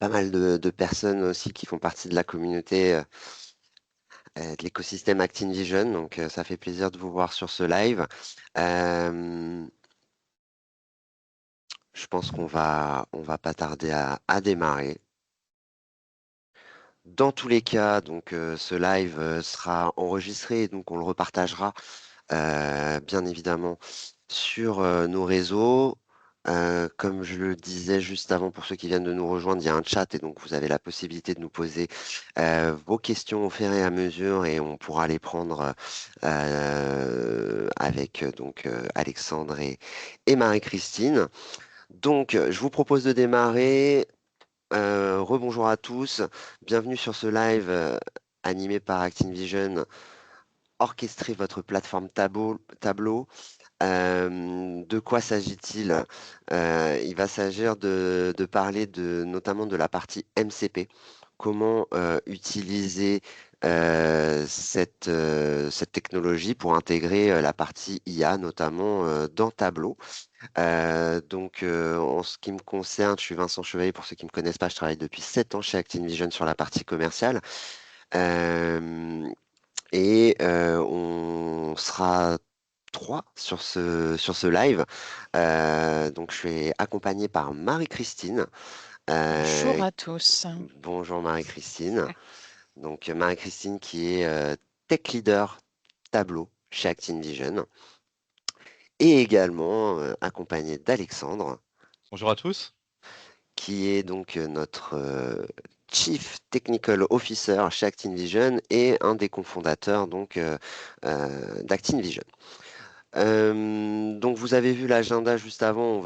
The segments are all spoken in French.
pas mal de personnes aussi qui font partie de la communauté, de l'écosystème ActinVision. Donc, ça fait plaisir de vous voir sur ce live. Euh, je pense qu'on va pas tarder à démarrer. Dans tous les cas, donc, ce live sera enregistré, donc on le repartagera bien évidemment sur nos réseaux. Comme je le disais juste avant, pour ceux qui viennent de nous rejoindre, il y a un chat et donc vous avez la possibilité de nous poser vos questions au fur et à mesure et on pourra les prendre avec Alexandre et Marie-Christine. Donc, je vous propose de démarrer. Rebonjour à tous, bienvenue sur ce live animé par ActinVision, orchestré votre plateforme Tableau. De quoi s'agit-il? Il va s'agir de parler notamment de la partie MCP. Comment utiliser cette technologie pour intégrer la partie IA, notamment dans Tableau. En ce qui me concerne, je suis Vincent Chevalier. Pour ceux qui ne me connaissent pas, je travaille depuis 7 ans chez ActinVision sur la partie commerciale. Euh, on sera trois sur ce live. Donc, je suis accompagné par Marie-Christine. Bonjour Euh, à tous. Bonjour Marie-Christine. Donc, Marie-Christine qui est tech leader tableau chez ActinVision et également accompagnée d'Alexandre Bonjour à tous. qui est donc notre Chief Technical Officer chez ActinVision et un des cofondateurs d'ActinVision. Donc vous avez vu l'agenda juste avant,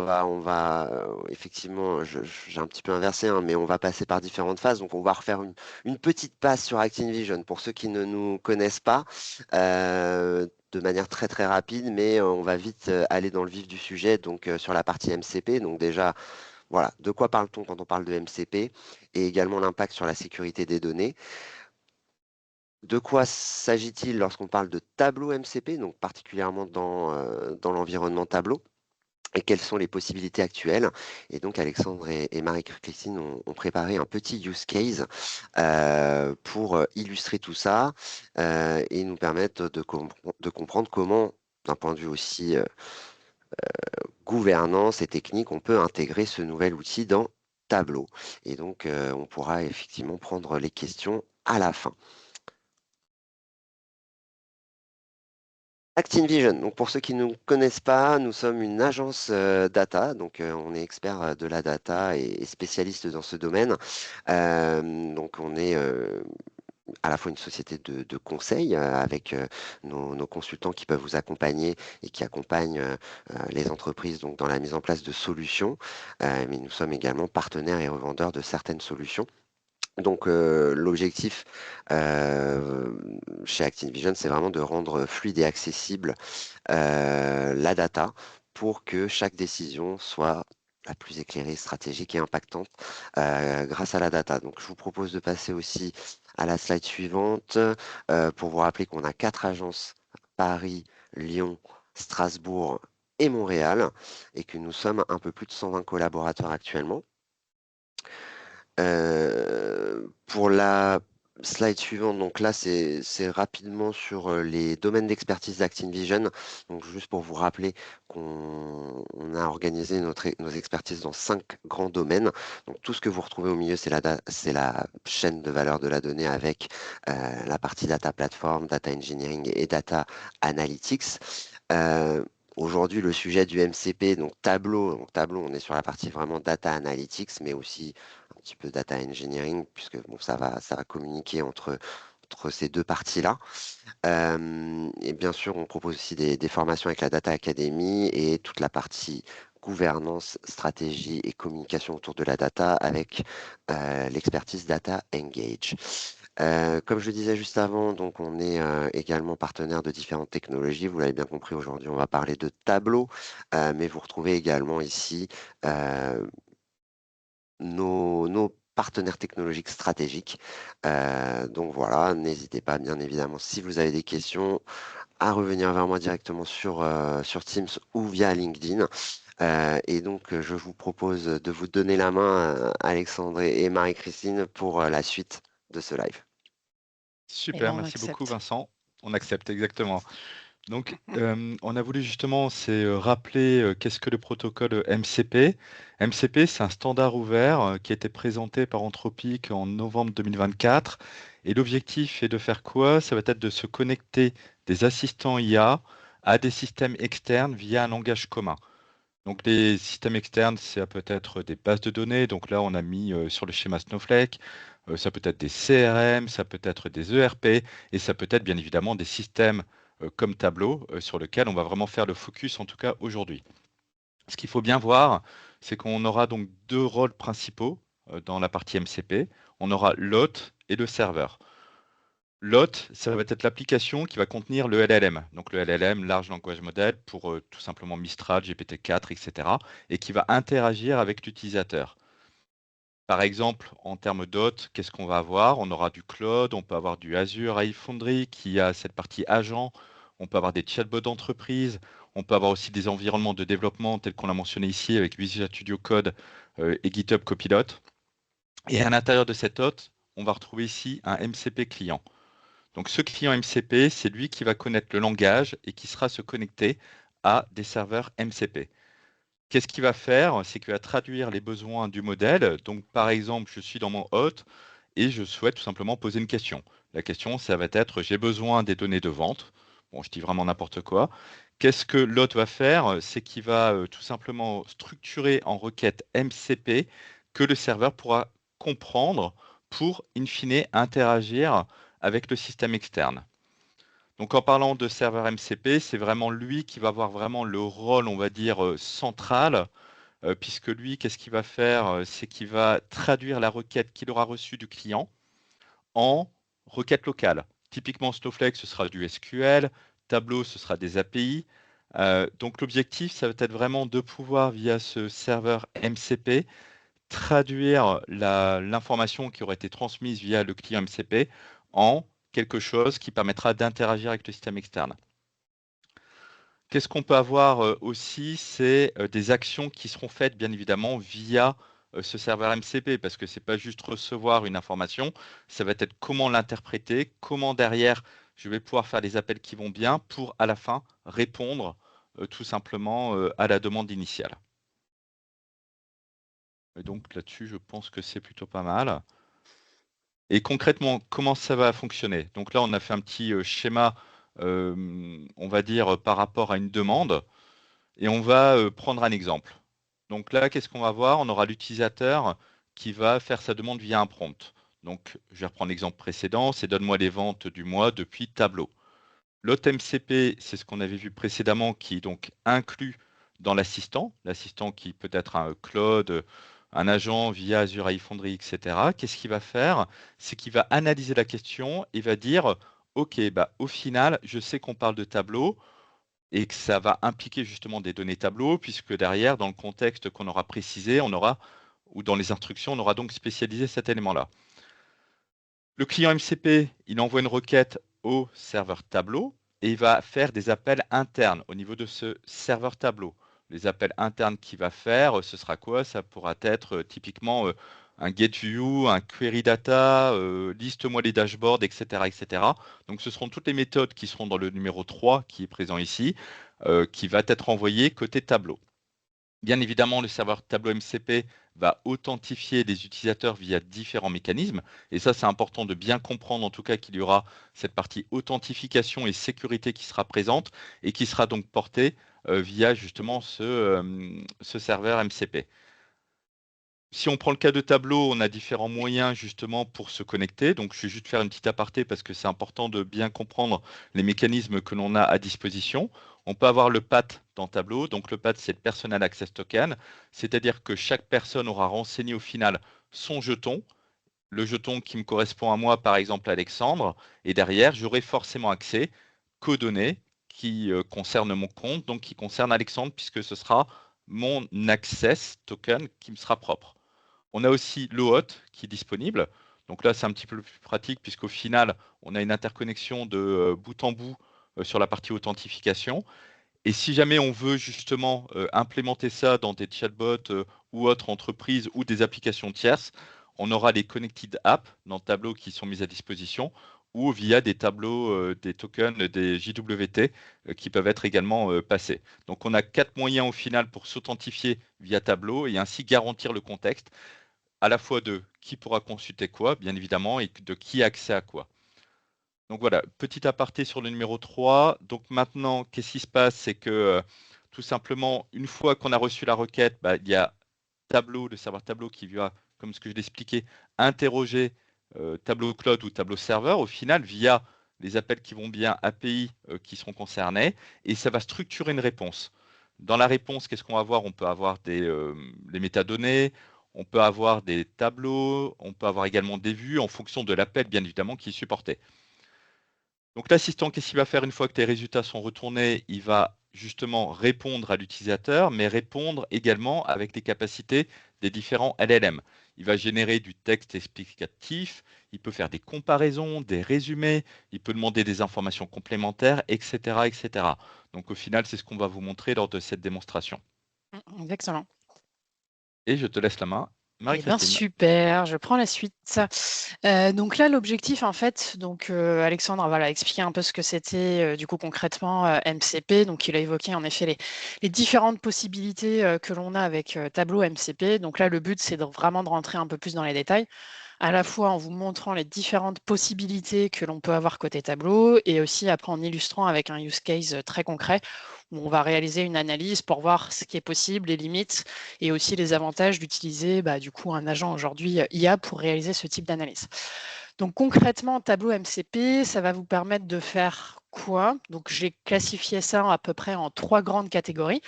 effectivement, j'ai un petit peu inversé, hein, mais on va passer par différentes phases. Donc on va refaire une petite passe sur ActinVision pour ceux qui ne nous connaissent pas, de manière très très rapide, mais on va vite aller dans le vif du sujet. Donc sur la partie MCP, donc déjà voilà, de quoi parle-t-on quand on parle de MCP et également l'impact sur la sécurité des données. De quoi s'agit-il lorsqu'on parle de tableau MCP, donc particulièrement dans l'environnement tableau, et quelles sont les possibilités actuelles? Et donc Alexandre et Marie-Christine ont préparé un petit use case pour illustrer tout ça et nous permettre de comprendre comment, d'un point de vue aussi gouvernance et technique, on peut intégrer ce nouvel outil dans Tableau. Et donc, on pourra effectivement prendre les questions à la fin. ActinVision, donc pour ceux qui ne nous connaissent pas, nous sommes une agence data, donc on est expert de la data et spécialiste dans ce domaine. Donc on est à la fois une société de conseil avec nos consultants qui peuvent vous accompagner et qui accompagnent les entreprises donc, dans la mise en place de solutions, mais nous sommes également partenaires et revendeurs de certaines solutions. Donc l'objectif euh, chez ActinVision, c'est vraiment de rendre fluide et accessible la data pour que chaque décision soit la plus éclairée, stratégique et impactante grâce à la data. Donc, je vous propose de passer aussi à la slide suivante pour vous rappeler qu'on a quatre agences, Paris, Lyon, Strasbourg et Montréal, et que nous sommes un peu plus de 120 collaborateurs actuellement. Pour la slide suivante, donc là, c'est rapidement sur les domaines d'expertise d'ActinVision. Donc, juste pour vous rappeler qu'on a organisé nos expertises dans 5 grands domaines. Donc, tout ce que vous retrouvez au milieu, c'est la chaîne de valeur de la donnée avec la partie data platform, data engineering et data analytics. Euh, Aujourd'hui, le sujet du MCP, donc Tableau, on est sur la partie vraiment data analytics, mais aussi un petit peu data engineering, puisque bon, ça va communiquer entre ces deux parties-là. Et bien sûr, on propose aussi des formations avec la Data Academy et toute la partie gouvernance, stratégie et communication autour de la data avec l'expertise Data Engage. Comme je le disais juste avant, donc on est également partenaire de différentes technologies. Vous l'avez bien compris, aujourd'hui, on va parler de Tableau, mais vous retrouvez également ici euh, nos partenaires technologiques stratégiques. Donc voilà, n'hésitez pas, bien évidemment, si vous avez des questions, à revenir vers moi directement sur Teams ou via LinkedIn. Et donc, je vous propose de vous donner la main, Alexandre et Marie-Christine, pour la suite de ce live. Et Super, ben on merci beaucoup accepte. Vincent. On accepte exactement. Donc, on a voulu justement c'est rappeler qu'est-ce que le protocole MCP. MCP, c'est un standard ouvert qui a été présenté par Anthropic en novembre 2024. Et l'objectif est de faire quoi? Ça va être de se connecter des assistants IA à des systèmes externes via un langage commun. Donc les systèmes externes, ça peut être des bases de données. Donc là, on a mis sur le schéma Snowflake. Ça peut être des CRM, ça peut être des ERP, et ça peut être bien évidemment des systèmes comme Tableau sur lesquels on va vraiment faire le focus, en tout cas aujourd'hui. Ce qu'il faut bien voir, c'est qu'on aura donc deux rôles principaux dans la partie MCP. On aura l'hôte et le serveur. L'hôte, ça va être l'application qui va contenir le LLM. Donc le LLM, Large Language Model, pour tout simplement Mistral, GPT-4, etc. Et qui va interagir avec l'utilisateur. Par exemple, en termes d'hôte, qu'est-ce qu'on va avoir? On aura du cloud, on peut avoir du Azure AI Foundry qui a cette partie agent, on peut avoir des chatbots d'entreprise, on peut avoir aussi des environnements de développement tels qu'on l'a mentionné ici avec Visual Studio Code et GitHub Copilot. Et à l'intérieur de cet hôte, on va retrouver ici un MCP client. Donc ce client MCP, c'est lui qui va connaître le langage et qui sera se connecter à des serveurs MCP. Qu'est-ce qu'il va faire? C'est qu'il va traduire les besoins du modèle. Donc par exemple, je suis dans mon hôte et je souhaite tout simplement poser une question. La question, ça va être, j'ai besoin des données de vente. Bon, je dis vraiment n'importe quoi. Qu'est-ce que l'hôte va faire? C'est qu'il va tout simplement structurer en requête MCP que le serveur pourra comprendre pour, in fine, interagir avec le système externe. Donc en parlant de serveur MCP, c'est vraiment lui qui va avoir vraiment le rôle, on va dire, central, puisque lui, qu'est-ce qu'il va faire? C'est qu'il va traduire la requête qu'il aura reçue du client en requête locale. Typiquement, Snowflake, ce sera du SQL, Tableau, ce sera des API. Donc l'objectif, ça va être vraiment de pouvoir, via ce serveur MCP, traduire l'information qui aurait été transmise via le client MCP en quelque chose qui permettra d'interagir avec le système externe. Qu'est-ce qu'on peut avoir aussi? C'est des actions qui seront faites bien évidemment via ce serveur MCP, parce que c'est pas juste recevoir une information, ça va être comment l'interpréter, comment derrière je vais pouvoir faire les appels qui vont bien pour à la fin répondre tout simplement à la demande initiale. Et donc là-dessus, je pense que c'est plutôt pas mal. Et concrètement, comment ça va fonctionner? Donc là, on a fait un petit schéma, on va dire, par rapport à une demande. Et on va prendre un exemple. Donc là, qu'est-ce qu'on va voir? On aura l'utilisateur qui va faire sa demande via un prompt. Donc, je vais reprendre l'exemple précédent, c'est donne-moi les ventes du mois depuis Tableau. L'autre MCP, c'est ce qu'on avait vu précédemment, qui est donc inclus dans l'assistant, l'assistant qui peut être un Claude, un agent via Azure AI Foundry, etc. Qu'est-ce qu'il va faire? C'est qu'il va analyser la question et va dire, OK, bah, au final, je sais qu'on parle de Tableau et que ça va impliquer justement des données tableau, puisque derrière, dans le contexte qu'on aura précisé, on aura, ou dans les instructions, on aura donc spécialisé cet élément-là. Le client MCP, il envoie une requête au serveur tableau et il va faire des appels internes au niveau de ce serveur tableau. Les appels internes qu'il va faire, ce sera quoi? Ça pourra être typiquement un GetView, un Query Data, liste-moi les dashboards, etc., etc. Donc ce seront toutes les méthodes qui seront dans le numéro 3 qui est présent ici, qui va être envoyé côté tableau. Bien évidemment, le serveur Tableau MCP va authentifier des utilisateurs via différents mécanismes. Et ça, c'est important de bien comprendre en tout cas qu'il y aura cette partie authentification et sécurité qui sera présente et qui sera donc portée via justement ce serveur MCP. Si on prend le cas de Tableau, on a différents moyens justement pour se connecter. Donc, je vais juste faire une petite aparté parce que c'est important de bien comprendre les mécanismes que l'on a à disposition. On peut avoir le PAT dans Tableau. Donc, le PAT, c'est le Personal Access Token. C'est-à-dire que chaque personne aura renseigné au final son jeton, le jeton qui me correspond à moi, par exemple Alexandre. Et derrière, j'aurai forcément accès qu'aux données qui concernent mon compte, donc qui concernent Alexandre, puisque ce sera mon access token qui me sera propre. On a aussi l'OAuth qui est disponible. Donc là, c'est un petit peu plus pratique puisqu'au final, on a une interconnexion de bout en bout sur la partie authentification. Et si jamais on veut justement implémenter ça dans des chatbots ou autres entreprises ou des applications tierces, on aura les connected apps dans Tableau qui sont mises à disposition ou via des tableaux, des tokens, des JWT qui peuvent être également passés. Donc on a 4 moyens au final pour s'authentifier via Tableau et ainsi garantir le contexte à la fois de qui pourra consulter quoi, bien évidemment, et de qui a accès à quoi. Donc voilà, petit aparté sur le numéro 3. Donc maintenant, qu'est-ce qui se passe? C'est que tout simplement, une fois qu'on a reçu la requête, bah, il y a Tableau, le serveur Tableau qui va, comme ce que je l'expliquais, interroger Tableau Cloud ou Tableau Serveur au final via les appels qui vont bien API qui seront concernés et ça va structurer une réponse. Dans la réponse, qu'est-ce qu'on va avoir? On peut avoir les métadonnées, on peut avoir des tableaux, on peut avoir également des vues en fonction de l'appel, bien évidemment, qui est supporté. Donc l'assistant, qu'est-ce qu'il va faire une fois que tes résultats sont retournés? Il va justement répondre à l'utilisateur, mais répondre également avec les capacités des différents LLM. Il va générer du texte explicatif, il peut faire des comparaisons, des résumés, il peut demander des informations complémentaires, etc., etc. Donc au final, c'est ce qu'on va vous montrer lors de cette démonstration. Excellent. Et je te laisse la main, Eh bien, Marie-Christine. super, je prends la suite. Donc là, l'objectif, en fait, donc Alexandre voilà, a expliqué un peu ce que c'était du coup concrètement MCP. Donc il a évoqué en effet les différentes possibilités que l'on a avec Tableau MCP. Donc là, le but, c'est vraiment de rentrer un peu plus dans les détails, à la fois en vous montrant les différentes possibilités que l'on peut avoir côté Tableau et aussi après en illustrant avec un use case très concret où on va réaliser une analyse pour voir ce qui est possible, les limites et aussi les avantages d'utiliser du coup un agent aujourd'hui IA pour réaliser ce type d'analyse. Donc concrètement, Tableau MCP, ça va vous permettre de faire quoi? Donc j'ai classifié ça à peu près en 3 grandes catégories.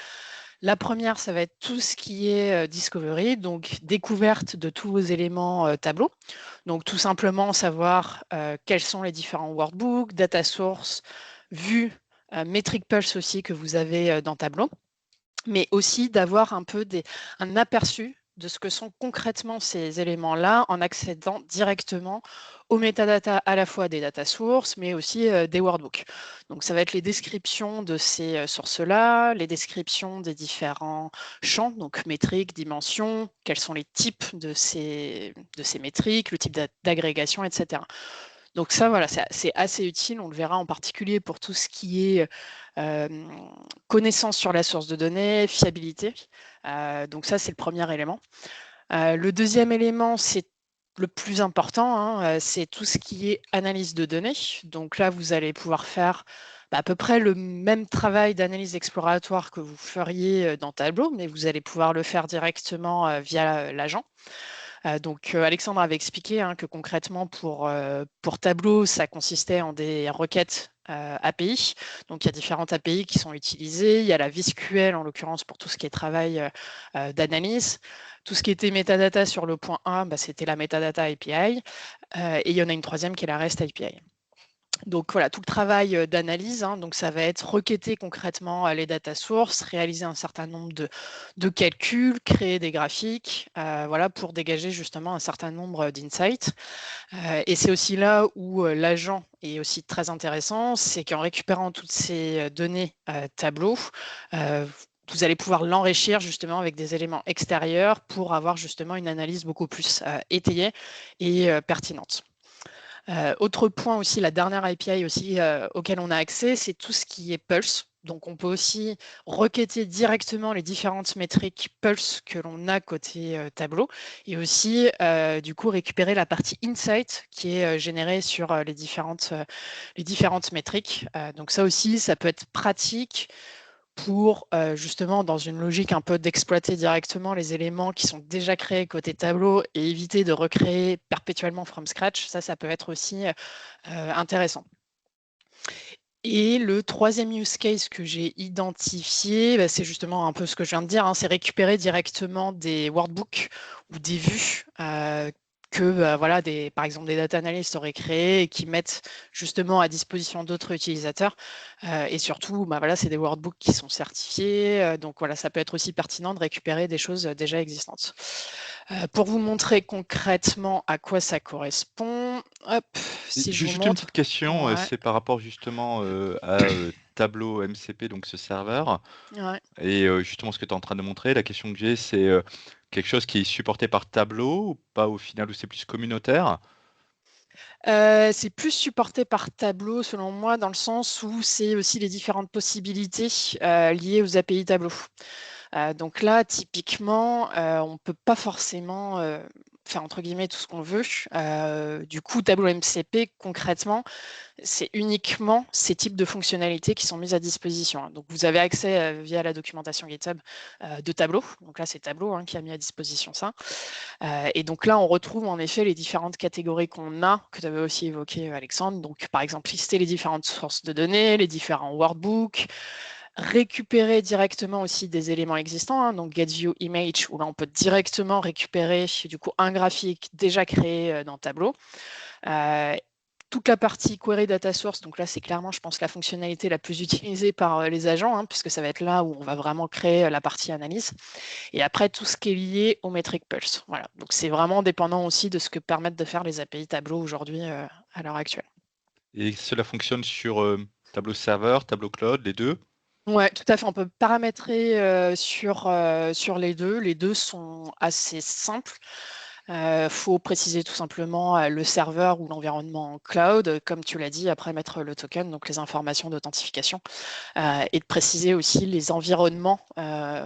La première, ça va être tout ce qui est discovery, donc découverte de tous vos éléments tableau. Donc tout simplement savoir quels sont les différents workbooks, data source, vues, metric pulse aussi que vous avez dans Tableau, mais aussi d'avoir un peu un aperçu de ce que sont concrètement ces éléments-là en accédant directement aux métadatas à la fois des data sources, mais aussi des workbooks. Donc ça va être les descriptions de ces sources-là, les descriptions des différents champs, donc métriques, dimensions, quels sont les types de ces métriques, le type d'agrégation, etc. Donc ça, voilà, c'est assez utile. On le verra en particulier pour tout ce qui est connaissance sur la source de données, fiabilité. Donc ça, c'est le premier élément. Le deuxième élément, c'est le plus important, hein, c'est tout ce qui est analyse de données. Donc là, vous allez pouvoir faire à peu près le même travail d'analyse exploratoire que vous feriez dans Tableau, mais vous allez pouvoir le faire directement via l'agent. Donc Alexandre avait expliqué que concrètement pour Tableau, ça consistait en des requêtes API. Donc il y a différentes API qui sont utilisées. Il y a la VSQL en l'occurrence pour tout ce qui est travail d'analyse. Tout ce qui était metadata sur le point 1, c'était la metadata API. Et il y en a une troisième qui est la REST API. Donc voilà, tout le travail d'analyse, donc ça va être requêter concrètement les data sources, réaliser un certain nombre de calculs, créer des graphiques, voilà, pour dégager justement un certain nombre d'insights. Et c'est aussi là où l'agent est aussi très intéressant, c'est qu'en récupérant toutes ces données tableau, vous allez pouvoir l'enrichir justement avec des éléments extérieurs pour avoir justement une analyse beaucoup plus étayée et pertinente. Autre point aussi, la dernière API aussi auquel on a accès, c'est tout ce qui est Pulse. Donc on peut aussi requêter directement les différentes métriques Pulse que l'on a côté Tableau et aussi du coup récupérer la partie Insight qui est générée sur les différentes métriques. Donc ça aussi, ça peut être pratique pour justement dans une logique un peu d'exploiter directement les éléments qui sont déjà créés côté tableau et éviter de recréer perpétuellement from scratch, ça peut être aussi intéressant. Et le troisième use case que j'ai identifié, c'est justement un peu ce que je viens de dire, c'est récupérer directement des workbooks ou des vues que voilà, par exemple des data analysts auraient créé et qui mettent justement à disposition d'autres utilisateurs. Et surtout, voilà, c'est des workbooks qui sont certifiés. Donc voilà, ça peut être aussi pertinent de récupérer des choses déjà existantes. Pour vous montrer concrètement à quoi ça correspond, hop, si je vous Juste une montre. petite question, Ouais, c'est par rapport justement à Tableau MCP, donc ce serveur. ouais. Et justement, ce que tu es en train de montrer, la question que j'ai, c'est quelque chose qui est supporté par Tableau ou pas au final, ou c'est plus communautaire? C'est plus supporté par Tableau, selon moi, dans le sens où c'est aussi les différentes possibilités liées aux API Tableau. Donc là, typiquement, on ne peut pas forcément faire entre guillemets tout ce qu'on veut. Du coup, Tableau MCP, concrètement, c'est uniquement ces types de fonctionnalités qui sont mises à disposition. Donc, vous avez accès via la documentation GitHub de Tableau. Donc là, c'est Tableau qui a mis à disposition ça. Et donc là, on retrouve en effet les différentes catégories qu'on a, que tu avais aussi évoqué, Alexandre. Donc, par exemple, lister les différentes sources de données, les différents workbooks, récupérer directement aussi des éléments existants, donc GetViewImage, où là, on peut directement récupérer du coup un graphique déjà créé dans Tableau. Toute la partie query data source, donc là c'est clairement je pense la fonctionnalité la plus utilisée par les agents, puisque ça va être là où on va vraiment créer la partie analyse. Et après tout ce qui est lié au metric pulse. Voilà. Donc c'est vraiment dépendant aussi de ce que permettent de faire les API Tableau aujourd'hui à l'heure actuelle. Et cela fonctionne sur Tableau serveur, Tableau cloud, les deux? Ouais, tout à fait. On peut paramétrer sur les deux. Les deux sont assez simples. Faut préciser tout simplement le serveur ou l'environnement cloud, comme tu l'as dit, après mettre le token, donc les informations d'authentification, et de préciser aussi les environnements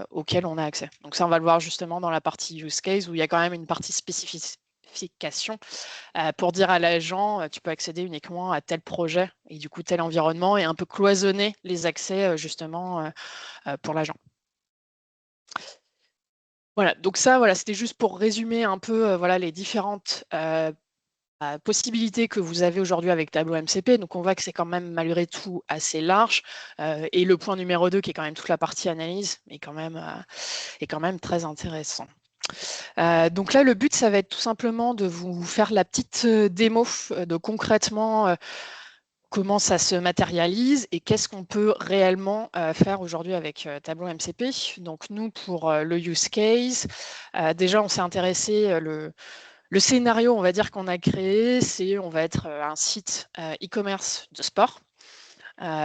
auxquels on a accès. Donc ça, on va le voir justement dans la partie use case où il y a quand même une partie spécification pour dire à l'agent, tu peux accéder uniquement à tel projet et du coup tel environnement et un peu cloisonner les accès justement pour l'agent. Voilà, donc ça, voilà, c'était juste pour résumer un peu voilà, les différentes possibilités que vous avez aujourd'hui avec Tableau MCP. Donc on voit que c'est quand même malgré tout assez large. Et le point numéro 2, qui est quand même toute la partie analyse, est quand même très intéressant. Donc là, le but, ça va être tout simplement de vous faire la petite démo de concrètement comment ça se matérialise et qu'est-ce qu'on peut réellement faire aujourd'hui avec Tableau MCP. Donc nous, pour le use case, déjà, on s'est intéressé, le scénario, on va dire, qu'on a créé, c'est on va être un site e-commerce de sport.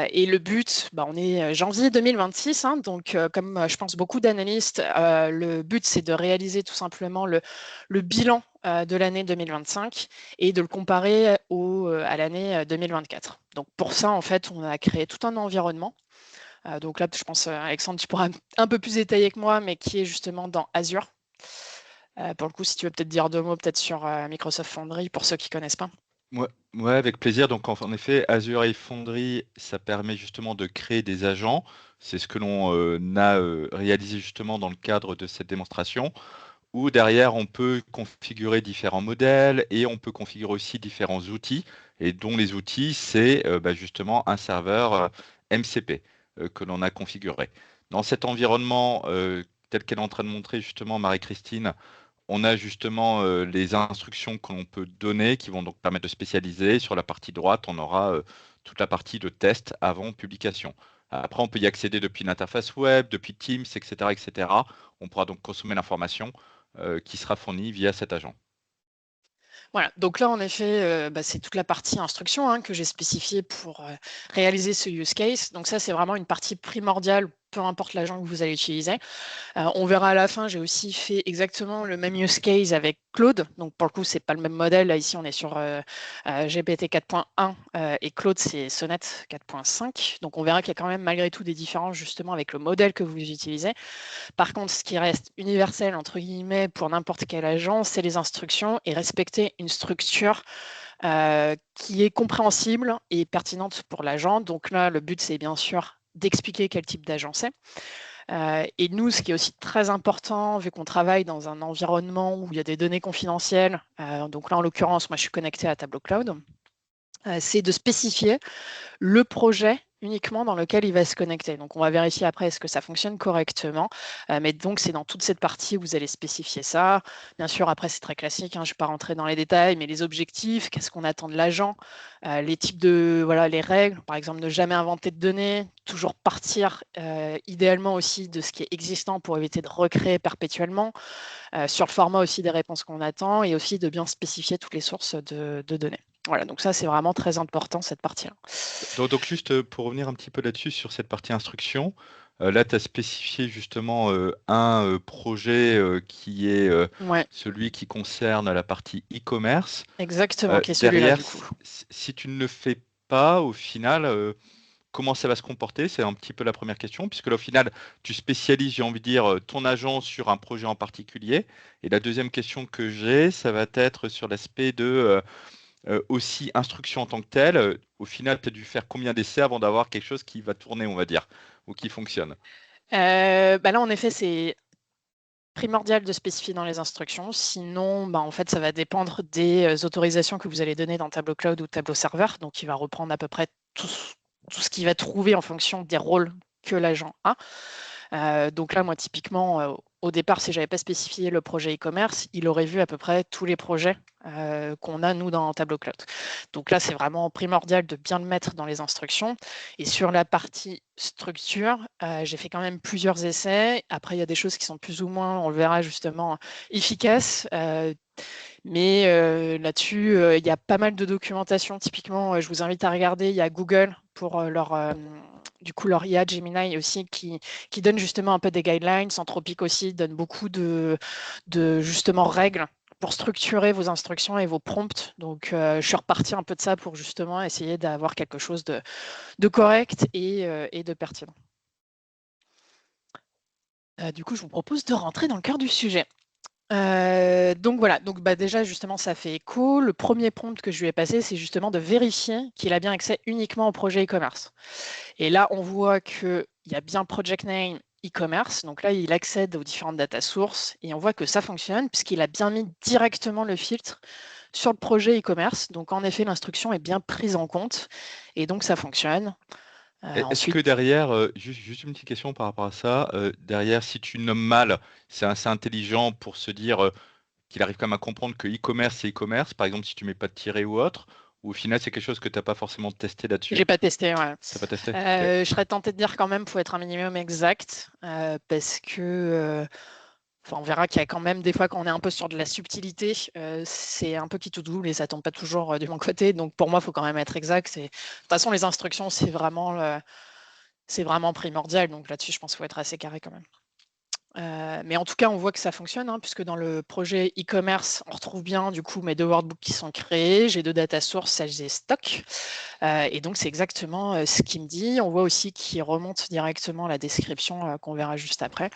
Et le but, on est janvier 2026, donc comme je pense beaucoup d'analystes, le but c'est de réaliser tout simplement le bilan de l'année 2025 et de le comparer à l'année 2024. Donc pour ça, en fait, on a créé tout un environnement. Donc là, je pense, Alexandre, tu pourras un peu plus détailler que moi, mais qui est justement dans Azure. Pour le coup, si tu veux peut-être dire deux mots peut-être sur Microsoft Foundry pour ceux qui ne connaissent pas. Ouais, ouais, avec plaisir. Donc, en effet, Azure et Foundry, ça permet justement de créer des agents. C'est ce que l'on a réalisé justement dans le cadre de cette démonstration, où derrière, on peut configurer différents modèles et on peut configurer aussi différents outils, et dont les outils, c'est justement un serveur MCP que l'on a configuré. Dans cet environnement, tel qu'elle est en train de montrer justement Marie-Christine, on a justement les instructions que l'on peut donner qui vont donc permettre de spécialiser. Sur la partie droite, on aura toute la partie de test avant publication. Après, on peut y accéder depuis une interface web, depuis Teams, etc., etc. On pourra donc consommer l'information qui sera fournie via cet agent. Voilà, donc là, en effet, c'est toute la partie instruction que j'ai spécifiée pour réaliser ce use case. Donc ça, c'est vraiment une partie primordiale, peu importe l'agent que vous allez utiliser. On verra à la fin, j'ai aussi fait exactement le même use case avec Claude. Donc pour le coup, c'est pas le même modèle. Là, ici, on est sur GPT 4.1 et Claude, c'est Sonnet 4.5. Donc on verra qu'il y a quand même malgré tout des différences justement avec le modèle que vous utilisez. Par contre, ce qui reste universel, entre guillemets, pour n'importe quel agent, c'est les instructions et respecter une structure qui est compréhensible et pertinente pour l'agent. Donc là, le but, c'est bien sûr d'expliquer quel type d'agent c'est. Et nous, ce qui est aussi très important, vu qu'on travaille dans un environnement où il y a des données confidentielles, donc là, en l'occurrence, moi, je suis connectée à Tableau Cloud, c'est de spécifier le projet uniquement dans lequel il va se connecter. Donc, on va vérifier après est-ce que ça fonctionne correctement. Mais donc, c'est dans toute cette partie où vous allez spécifier ça. Bien sûr, après, c'est très classique, hein, je ne vais pas rentrer dans les détails, mais les objectifs, qu'est-ce qu'on attend de l'agent, les types de, voilà, les règles, par exemple, ne jamais inventer de données, toujours partir idéalement aussi de ce qui est existant pour éviter de recréer perpétuellement, sur le format aussi des réponses qu'on attend et aussi de bien spécifier toutes les sources de données. Voilà, donc ça, c'est vraiment très important, cette partie-là. Donc juste pour revenir un petit peu là-dessus, sur cette partie instruction, là, tu as spécifié justement un projet qui est Ouais, celui qui concerne la partie e-commerce. exactement, qui est celui-là, Derrière, du coup. si tu ne le fais pas, au final, comment ça va se comporter? C'est un petit peu la première question, puisque là, au final, tu spécialises, j'ai envie de dire, ton agent sur un projet en particulier. Et la deuxième question que j'ai, ça va être sur l'aspect de aussi instruction en tant que telle. Au final, tu as dû faire combien d'essais avant d'avoir quelque chose qui va tourner, on va dire, ou qui fonctionne? Bah là, en effet, c'est primordial de spécifier dans les instructions. Sinon, bah, en fait, ça va dépendre des autorisations que vous allez donner dans Tableau Cloud ou Tableau Server. Donc, il va reprendre à peu près tout ce qu'il va trouver en fonction des rôles que l'agent a. Donc là, moi, typiquement, au départ, si je n'avais pas spécifié le projet e-commerce, il aurait vu à peu près tous les projets qu'on a, nous, dans Tableau Cloud. Donc là, c'est vraiment primordial de bien le mettre dans les instructions. Et sur la partie structure, j'ai fait quand même plusieurs essais. Après, il y a des choses qui sont plus ou moins, on le verra justement, efficaces. Mais là-dessus, il y a pas mal de documentation. Typiquement, je vous invite à regarder, il y a Google pour du coup, leur IA Gemini aussi qui donne justement un peu des guidelines. Anthropic aussi donne beaucoup de justement règles pour structurer vos instructions et vos prompts. Donc, je suis repartie un peu de ça pour justement essayer d'avoir quelque chose de correct et de pertinent. Du coup, je vous propose de rentrer dans le cœur du sujet. Donc voilà, donc bah déjà justement ça fait écho. Le premier prompt que je lui ai passé, c'est justement de vérifier qu'il a bien accès uniquement au projet e-commerce. Et là, on voit qu'il y a bien project name e-commerce. Donc là, il accède aux différentes data sources et on voit que ça fonctionne puisqu'il a bien mis directement le filtre sur le projet e-commerce. Donc en effet, l'instruction est bien prise en compte et donc ça fonctionne. Est-ce que Ensuite, derrière, juste une petite question par rapport à ça, derrière, si tu nommes mal, c'est assez intelligent pour se dire qu'il arrive quand même à comprendre que e-commerce, c'est e-commerce, par exemple, si tu mets pas de tiret ou autre, ou au final, c'est quelque chose que tu n'as pas forcément testé là-dessus? j'ai pas testé, ouais. T'as pas testé? Ok. Je serais tentée de dire quand même, faut être un minimum exact, parce que enfin, on verra qu'il y a quand même des fois quand on est un peu sur de la subtilité, c'est un peu qui tout double et ça tombe pas toujours de mon côté. Donc pour moi, il faut quand même être exact. De toute façon, les instructions, c'est vraiment primordial. Donc là-dessus, je pense qu'il faut être assez carré quand même. Mais en tout cas, on voit que ça fonctionne, hein, puisque dans le projet e-commerce, on retrouve bien du coup mes deux workbooks qui sont créés. J'ai deux data sources, sales et stock. Et donc, c'est exactement ce qu'il me dit. On voit aussi qu'il remonte directement la description qu'on verra juste après.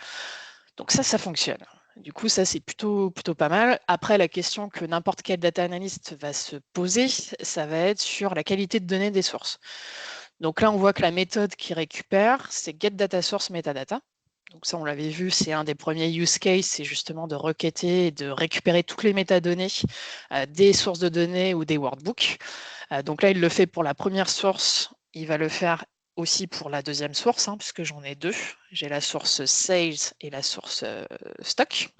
Donc ça fonctionne. Du coup, ça, c'est plutôt pas mal. Après, la question que n'importe quel data analyst va se poser, ça va être sur la qualité de données des sources. Donc là, on voit que la méthode qui récupère, c'est get data source metadata. Donc ça, on l'avait vu, c'est un des premiers use cases, c'est justement de requêter et de récupérer toutes les métadonnées des sources de données ou des workbooks. Donc là, il le fait pour la première source, il va le faire aussi pour la deuxième source, hein, puisque j'en ai deux. J'ai la source sales et la source stock.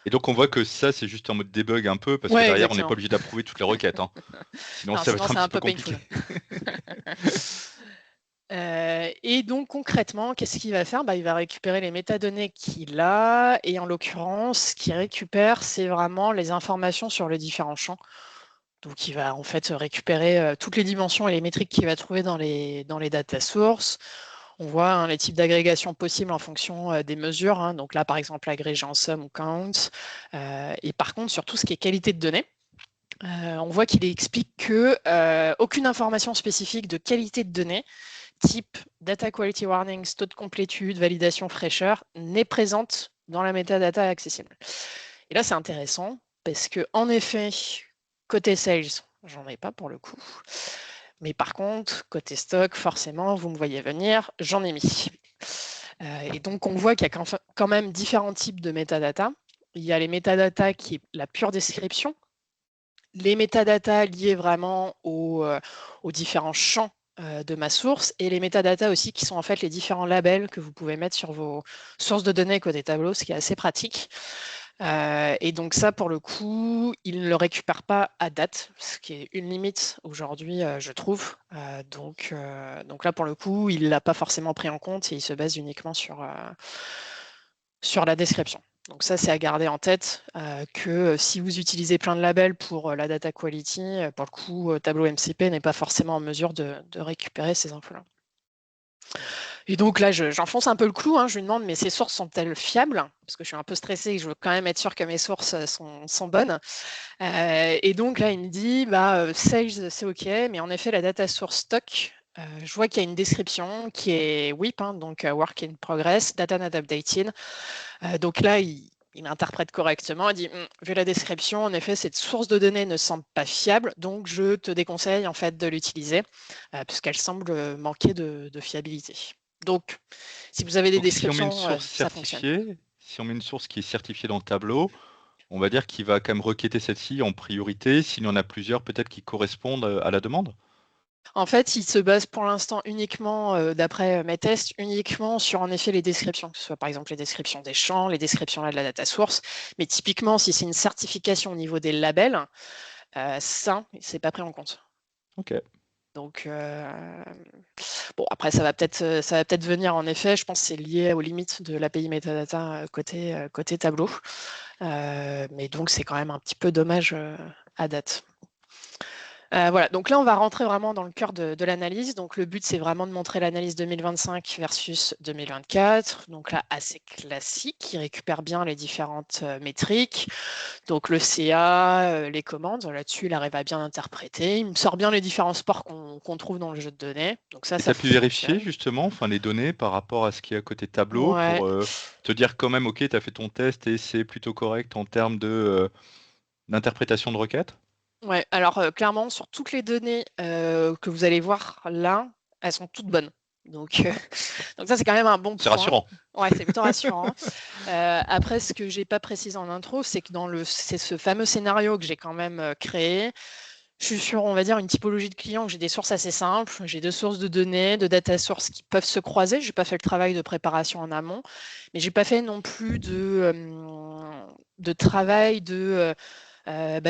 Et donc, on voit que ça, c'est juste en mode debug un peu, parce que Ouais, derrière, on n'est pas exactement. obligé d'approuver toutes les requêtes, hein. Sinon, Non, ça va sinon, être un c'est un petit peu peu compliqué. painful. Et donc concrètement, qu'est-ce qu'il va faire? Il va récupérer les métadonnées qu'il a, et en l'occurrence, ce qu'il récupère, c'est vraiment les informations sur les différents champs. Donc il va en fait récupérer toutes les dimensions et les métriques qu'il va trouver dans les data sources. On voit, hein, les types d'agrégation possibles en fonction des mesures, hein. Donc là, par exemple, agrégé en sum ou count. Et par contre, sur tout ce qui est qualité de données, on voit qu'il explique que aucune information spécifique de qualité de données type data quality warnings, taux de complétude, validation fraîcheur, n'est présente dans la métadata accessible. Et là, c'est intéressant parce que, en effet, côté sales, j'en ai pas pour le coup. Mais par contre, côté stock, forcément, vous me voyez venir, j'en ai mis. Et donc, on voit qu'il y a quand même différents types de métadata. Il y a les métadata qui est la pure description, les métadatas liés vraiment aux différents champs de ma source et les métadatas aussi qui sont en fait les différents labels que vous pouvez mettre sur vos sources de données côté tableau, ce qui est assez pratique. Et donc ça, pour le coup, il ne le récupère pas à date, ce qui est une limite aujourd'hui, je trouve. Donc là, pour le coup, il ne l'a pas forcément pris en compte et il se base uniquement sur la description. Donc ça, c'est à garder en tête que si vous utilisez plein de labels pour la data quality, pour le coup, Tableau MCP n'est pas forcément en mesure de récupérer ces infos-là. Et donc là, j'enfonce un peu le clou, hein, je lui demande, mais ces sources sont-elles fiables? Parce que je suis un peu stressée et je veux quand même être sûre que mes sources sont bonnes. Et donc là, il me dit, Sage, c'est OK, mais en effet, la data source stock, je vois qu'il y a une description qui est WIP, hein, donc Work in Progress, Data Not Updated. Donc là, il m'interprète correctement. Il dit, vu la description, en effet, cette source de données ne semble pas fiable, donc je te déconseille en fait de l'utiliser, puisqu'elle semble manquer de fiabilité. Donc, si vous avez des Donc si on met une descriptions, source ça fonctionne. certifiée, si on met une source qui est certifiée dans le tableau, on va dire qu'il va quand même requêter celle-ci en priorité. S'il y en a plusieurs, peut-être qui correspondent à la demande. En fait, il se base pour l'instant uniquement, d'après mes tests, uniquement sur en effet les descriptions, que ce soit par exemple les descriptions des champs, les descriptions là, de la data source. Mais typiquement, si c'est une certification au niveau des labels, ça, c'est pas pris en compte. Ok. Donc, bon, après, ça va peut-être venir en effet. Je pense que c'est lié aux limites de l'API metadata côté tableau. Mais donc, c'est quand même un petit peu dommage à date. Voilà, donc là, on va rentrer vraiment dans le cœur de l'analyse. Donc, le but, c'est vraiment de montrer l'analyse 2025 versus 2024. Donc là, assez classique, qui récupère bien les différentes métriques. Donc, le CA, les commandes, là-dessus, il arrive à bien interpréter. Il me sort bien les différents sports qu'on trouve dans le jeu de données. Donc ça, Et tu as pu vérifier fonctionne. justement les données par rapport à ce qui est à côté tableau Ouais, pour te dire quand même, ok, tu as fait ton test et c'est plutôt correct en termes d'interprétation de requête? ouais. Alors, clairement, sur toutes les données que vous allez voir là, elles sont toutes bonnes. Donc, donc ça, c'est quand même un bon C'est point. rassurant. Ouais, c'est plutôt rassurant. Après, ce que j'ai pas précisé en intro, c'est que c'est ce fameux scénario que j'ai quand même créé. Je suis sur, on va dire, une typologie de clients où j'ai des sources assez simples. J'ai deux sources de données, deux data sources qui peuvent se croiser. J'ai pas fait le travail de préparation en amont, mais j'ai pas fait non plus de travail de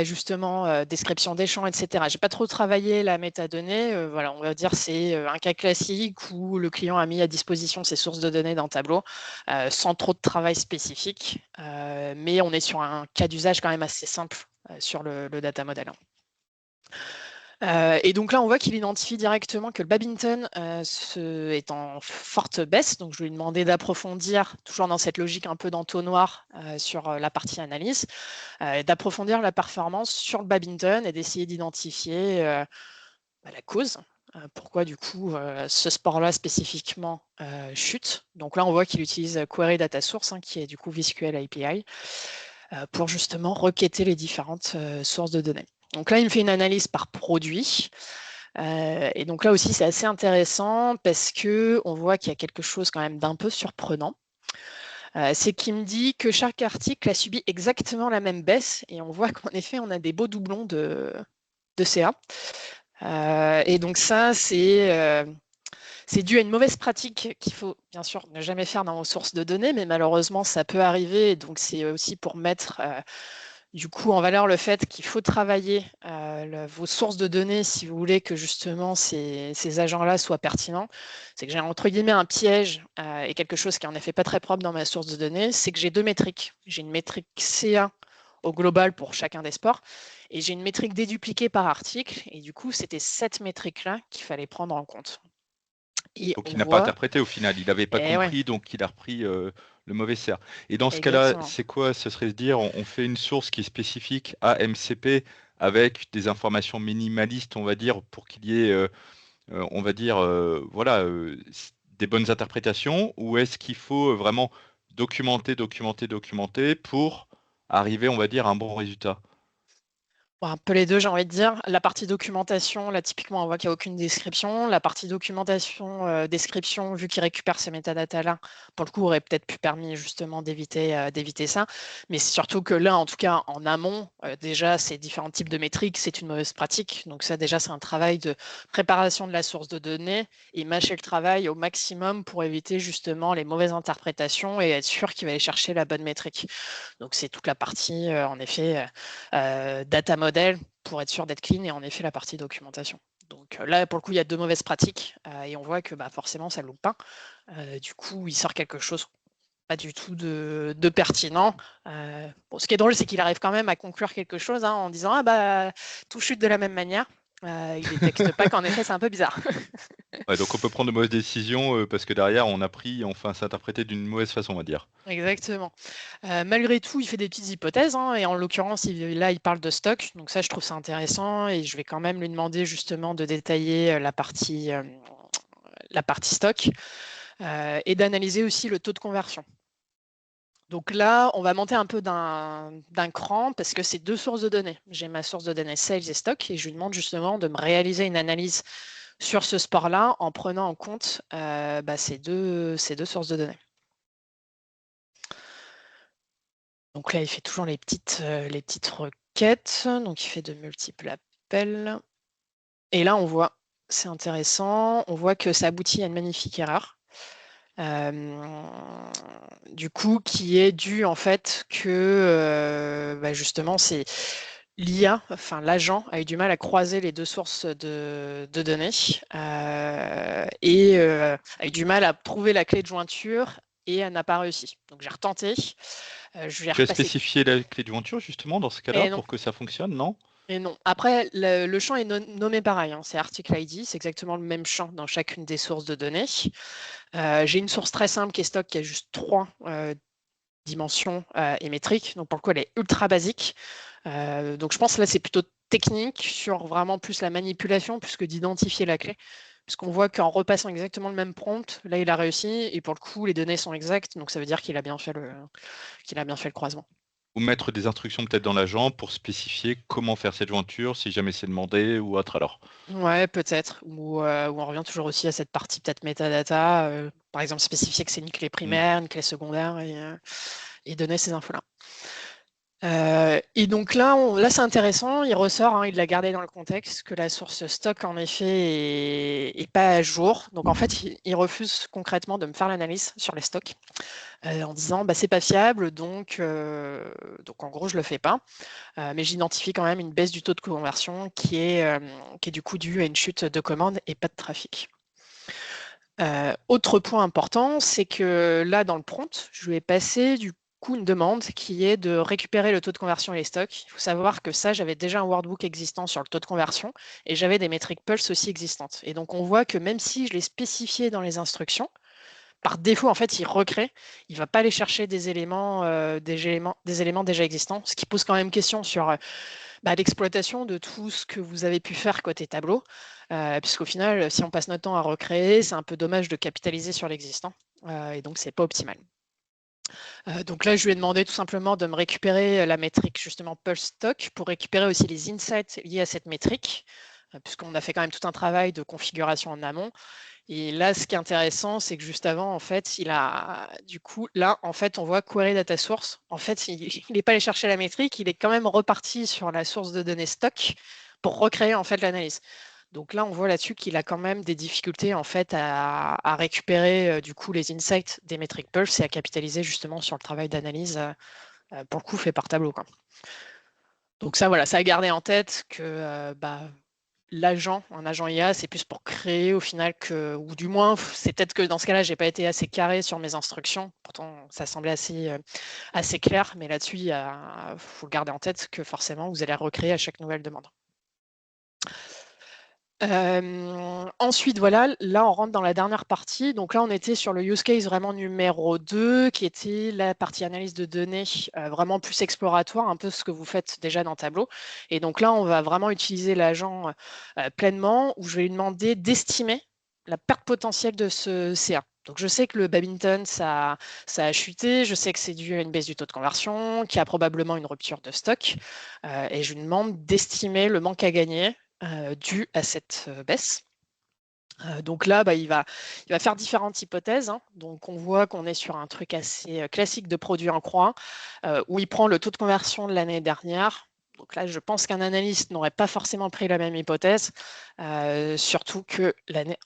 justement, description des champs, etc. J'ai pas trop travaillé la métadonnée. Voilà, on va dire c'est un cas classique où le client a mis à disposition ses sources de données dans Tableau sans trop de travail spécifique. Mais on est sur un cas d'usage quand même assez simple sur le data model. Et donc là, on voit qu'il identifie directement que le Babington est en forte baisse. Donc, je lui ai demandé d'approfondir, toujours dans cette logique un peu d'entonnoir sur la partie analyse, d'approfondir la performance sur le Babington et d'essayer d'identifier la cause. Pourquoi du coup ce sport-là spécifiquement chute. Donc là, on voit qu'il utilise Query Data Source, qui est du coup VSQL API, pour justement requêter les différentes sources de données. Donc là, il me fait une analyse par produit. Et donc là aussi, c'est assez intéressant parce qu'on voit qu'il y a quelque chose quand même d'un peu surprenant. C'est qu'il me dit que chaque article a subi exactement la même baisse et on voit qu'en effet, on a des beaux doublons de CA. Et donc ça, c'est dû à une mauvaise pratique qu'il faut bien sûr ne jamais faire dans vos sources de données, mais malheureusement, ça peut arriver. Donc c'est aussi pour mettre du coup en valeur le fait qu'il faut travailler vos sources de données si vous voulez que justement ces agents-là soient pertinents. C'est que j'ai entre guillemets un piège et quelque chose qui est en effet pas très propre dans ma source de données, c'est que j'ai deux métriques. J'ai une métrique CA au global pour chacun des sports et j'ai une métrique dédupliquée par article et du coup c'était cette métrique-là qu'il fallait prendre en compte. Et Donc on il n'a pas voit, interprété au final, il n'avait pas et ouais, compris, donc il a repris le mauvais CR. Et dans ce cas-là, exactement. c'est quoi? Ce serait se dire, on fait une source qui est spécifique à MCP avec des informations minimalistes, on va dire, pour qu'il y ait, on va dire, voilà, des bonnes interprétations, ou est-ce qu'il faut vraiment documenter, documenter, documenter pour arriver, on va dire, à un bon résultat? Bon, un peu les deux, j'ai envie de dire. La partie documentation, là, typiquement, on voit qu'il n'y a aucune description. La partie documentation, description, vu qu'il récupère ces métadatas-là, pour le coup, aurait peut-être pu permis justement d'éviter ça. Mais c'est surtout que là, en tout cas, en amont, déjà, ces différents types de métriques, c'est une mauvaise pratique. Donc ça, déjà, c'est un travail de préparation de la source de données et mâcher le travail au maximum pour éviter justement les mauvaises interprétations et être sûr qu'il va aller chercher la bonne métrique. Donc c'est toute la partie, en effet, data model pour être sûr d'être clean et en effet la partie documentation. Donc là, pour le coup, il y a deux mauvaises pratiques et on voit que forcément, ça ne loupe pas. Du coup, il sort quelque chose pas du tout de pertinent. Bon, ce qui est drôle, c'est qu'il arrive quand même à conclure quelque chose en disant « Ah bah, tout chute de la même manière ». Il détecte pas qu'en effet, c'est un peu bizarre. Ouais, donc on peut prendre de mauvaises décisions parce que derrière, on a pris, enfin, c'est interprété d'une mauvaise façon, on va dire. Exactement. Malgré tout, il fait des petites hypothèses et en l'occurrence, là, il parle de stock. Donc ça, je trouve ça intéressant et je vais quand même lui demander justement de détailler la partie stock et d'analyser aussi le taux de conversion. Donc là, on va monter un peu d'un cran parce que c'est deux sources de données. J'ai ma source de données sales et stock et je lui demande justement de me réaliser une analyse sur ce sport-là en prenant en compte ces deux sources de données. Donc là, il fait toujours les petites requêtes. Donc, il fait de multiples appels. Et là, on voit, c'est intéressant, on voit que ça aboutit à une magnifique erreur. Du coup, qui est due en fait que justement, c'est l'IA, enfin l'agent a eu du mal à croiser les deux sources de données et a eu du mal à trouver la clé de jointure et elle n'a pas réussi. Donc j'ai retenté, je l'ai Tu as repassé. spécifié la clé de jointure justement dans ce cas-là Et non, pour que ça fonctionne, non? et non. Après, le champ est nommé pareil, c'est article ID, c'est exactement le même champ dans chacune des sources de données. J'ai une source très simple qui est stock qui a juste 3 dimensions et métriques, donc pour le coup elle est ultra basique. Donc je pense que là c'est plutôt technique sur vraiment plus la manipulation plus que d'identifier la clé. Puisqu'on voit qu'en repassant exactement le même prompt, là il a réussi et pour le coup les données sont exactes, donc ça veut dire qu'il a bien fait le croisement. Ou mettre des instructions peut-être dans l'agent pour spécifier comment faire cette jointure si jamais c'est demandé ou autre alors. Ouais, peut-être. Ou on revient toujours aussi à cette partie peut-être metadata. Par exemple, spécifier que c'est une clé Mm. primaire, une clé secondaire et donner ces infos-là. Et donc là, c'est intéressant, il ressort, il l'a gardé dans le contexte, que la source stock, en effet, est pas à jour. Donc en fait, il refuse concrètement de me faire l'analyse sur les stocks en disant c'est pas fiable, donc en gros, je le fais pas. Mais j'identifie quand même une baisse du taux de conversion qui est du coup due à une chute de commandes et pas de trafic. Autre point important, c'est que là, dans le prompt, je lui ai passé du coup une demande qui est de récupérer le taux de conversion et les stocks. Il faut savoir que ça, j'avais déjà un workbook existant sur le taux de conversion et j'avais des métriques Pulse aussi existantes. Et donc, on voit que même si je l'ai spécifié dans les instructions, par défaut, en fait, il recrée. Il ne va pas aller chercher des éléments déjà existants, ce qui pose quand même question sur l'exploitation de tout ce que vous avez pu faire côté tableau, puisqu'au final, si on passe notre temps à recréer, c'est un peu dommage de capitaliser sur l'existant, et donc c'est pas optimal. Donc là, je lui ai demandé tout simplement de me récupérer la métrique justement Pulse Stock pour récupérer aussi les insights liés à cette métrique, puisqu'on a fait quand même tout un travail de configuration en amont. Et là, ce qui est intéressant, c'est que juste avant, en fait, il a du coup, là, en fait, on voit query data source. En fait, il n'est pas allé chercher la métrique, il est quand même reparti sur la source de données stock pour recréer en fait l'analyse. Donc là, on voit là-dessus qu'il a quand même des difficultés en fait à récupérer du coup les insights des métriques Pulse et à capitaliser justement sur le travail d'analyse pour le coup fait par tableau, quoi. Donc ça, voilà, ça a gardé en tête que un agent IA, c'est plus pour créer au final ou du moins, c'est peut-être que dans ce cas-là, j'ai pas été assez carré sur mes instructions. Pourtant, ça semblait assez clair, mais là-dessus, il faut garder en tête que forcément, vous allez recréer à chaque nouvelle demande. Ensuite, voilà, là, on rentre dans la dernière partie. Donc là, on était sur le use case vraiment numéro 2, qui était la partie analyse de données vraiment plus exploratoire, un peu ce que vous faites déjà dans Tableau. Et donc là, on va vraiment utiliser l'agent pleinement, où je vais lui demander d'estimer la perte potentielle de ce CA. Donc je sais que le badminton, ça a chuté, je sais que c'est dû à une baisse du taux de conversion, qu'il y a probablement une rupture de stock, et je lui demande d'estimer le manque à gagner dû à cette baisse. Donc là, il va faire différentes hypothèses, hein. Donc on voit qu'on est sur un truc assez classique de produit en croix, où il prend le taux de conversion de l'année dernière. Donc là, je pense qu'un analyste n'aurait pas forcément pris la même hypothèse, surtout que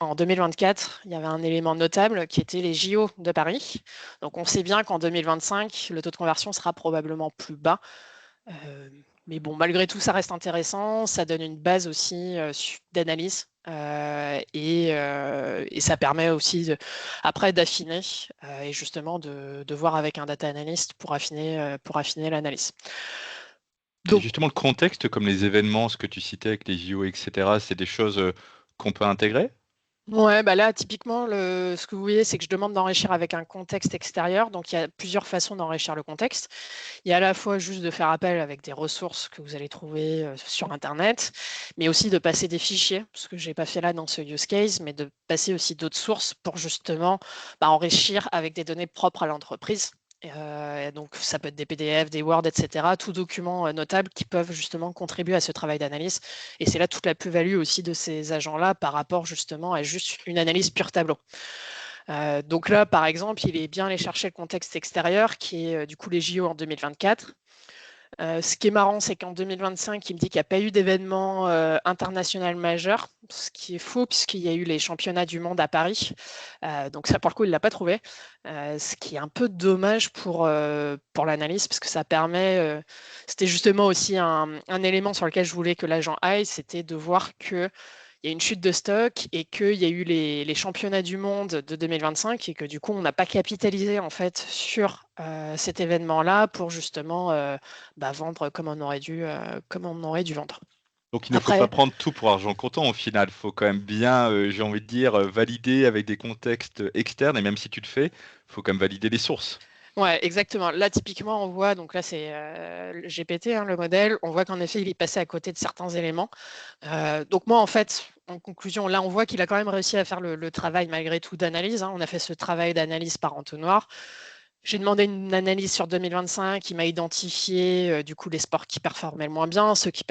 en 2024, il y avait un élément notable qui était les JO de Paris. Donc on sait bien qu'en 2025, le taux de conversion sera probablement plus bas. Mais bon, malgré tout, ça reste intéressant. Ça donne une base aussi d'analyse. Et ça permet aussi après d'affiner et justement de voir avec un data analyst pour affiner l'analyse. Et Donc, justement, le contexte, comme les événements, ce que tu citais avec les JO, etc., c'est des choses qu'on peut intégrer? ouais, là, typiquement, ce que vous voyez, c'est que je demande d'enrichir avec un contexte extérieur. Donc, il y a plusieurs façons d'enrichir le contexte. Il y a à la fois juste de faire appel avec des ressources que vous allez trouver sur Internet, mais aussi de passer des fichiers, ce que je n'ai pas fait là dans ce use case, mais de passer aussi d'autres sources pour justement enrichir avec des données propres à l'entreprise. Donc, ça peut être des PDF, des Word, etc., tout document notable qui peuvent justement contribuer à ce travail d'analyse. Et c'est là toute la plus-value aussi de ces agents-là par rapport justement à juste une analyse pure tableau. Donc là, par exemple, il est bien allé chercher le contexte extérieur qui est du coup les JO en 2024. Ce qui est marrant, c'est qu'en 2025, il me dit qu'il n'y a pas eu d'événement international majeur, ce qui est faux puisqu'il y a eu les championnats du monde à Paris. Donc ça, pour le coup, il ne l'a pas trouvé. Ce qui est un peu dommage pour l'analyse parce que ça permet, c'était justement aussi un élément sur lequel je voulais que l'agent aille, c'était de voir que il y a une chute de stock et qu'il y a eu les championnats du monde de 2025 et que du coup, on n'a pas capitalisé en fait sur cet événement-là pour justement vendre comme on aurait dû vendre. Donc il ne faut pas Après, prendre tout pour argent comptant au final. Il faut quand même bien, j'ai envie de dire, valider avec des contextes externes. Et même si tu le fais, il faut quand même valider les sources. ouais, exactement. Là, typiquement, on voit, donc là, c'est le GPT, hein, le modèle, on voit qu'en effet, il est passé à côté de certains éléments. Donc moi, en fait, en conclusion, là, on voit qu'il a quand même réussi à faire le travail malgré tout d'analyse, hein. On a fait ce travail d'analyse par entonnoir. J'ai demandé une analyse sur 2025. Il m'a identifié du coup les sports qui performaient le moins bien, ceux qui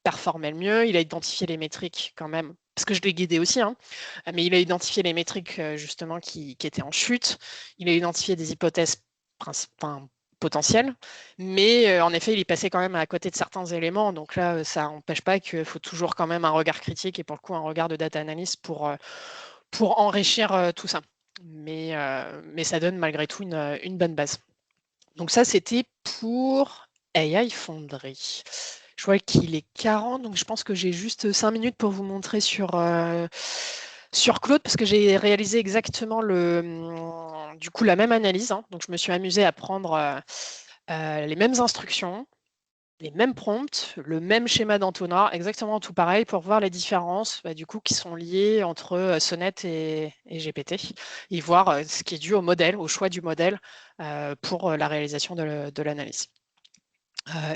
performaient le mieux. Il a identifié les métriques quand même, parce que je l'ai guidé aussi, hein. Mais il a identifié les métriques justement qui étaient en chute. Il a identifié des hypothèses potentielles. Mais en effet, il est passé quand même à côté de certains éléments. Donc là, ça n'empêche pas qu'il faut toujours quand même un regard critique et pour le coup un regard de data analyst pour enrichir tout ça. Mais ça donne malgré tout une bonne base. Donc ça, c'était pour AI Foundry. Je vois qu'il est 40, donc je pense que j'ai juste 5 minutes pour vous montrer sur Claude, parce que j'ai réalisé exactement du coup, la même analyse, hein. Donc je me suis amusée à prendre les mêmes instructions, les mêmes prompts, le même schéma d'entonnoir, exactement tout pareil pour voir les différences du coup, qui sont liées entre Sonnet et GPT et voir ce qui est dû au modèle, au choix du modèle pour la réalisation de l'analyse.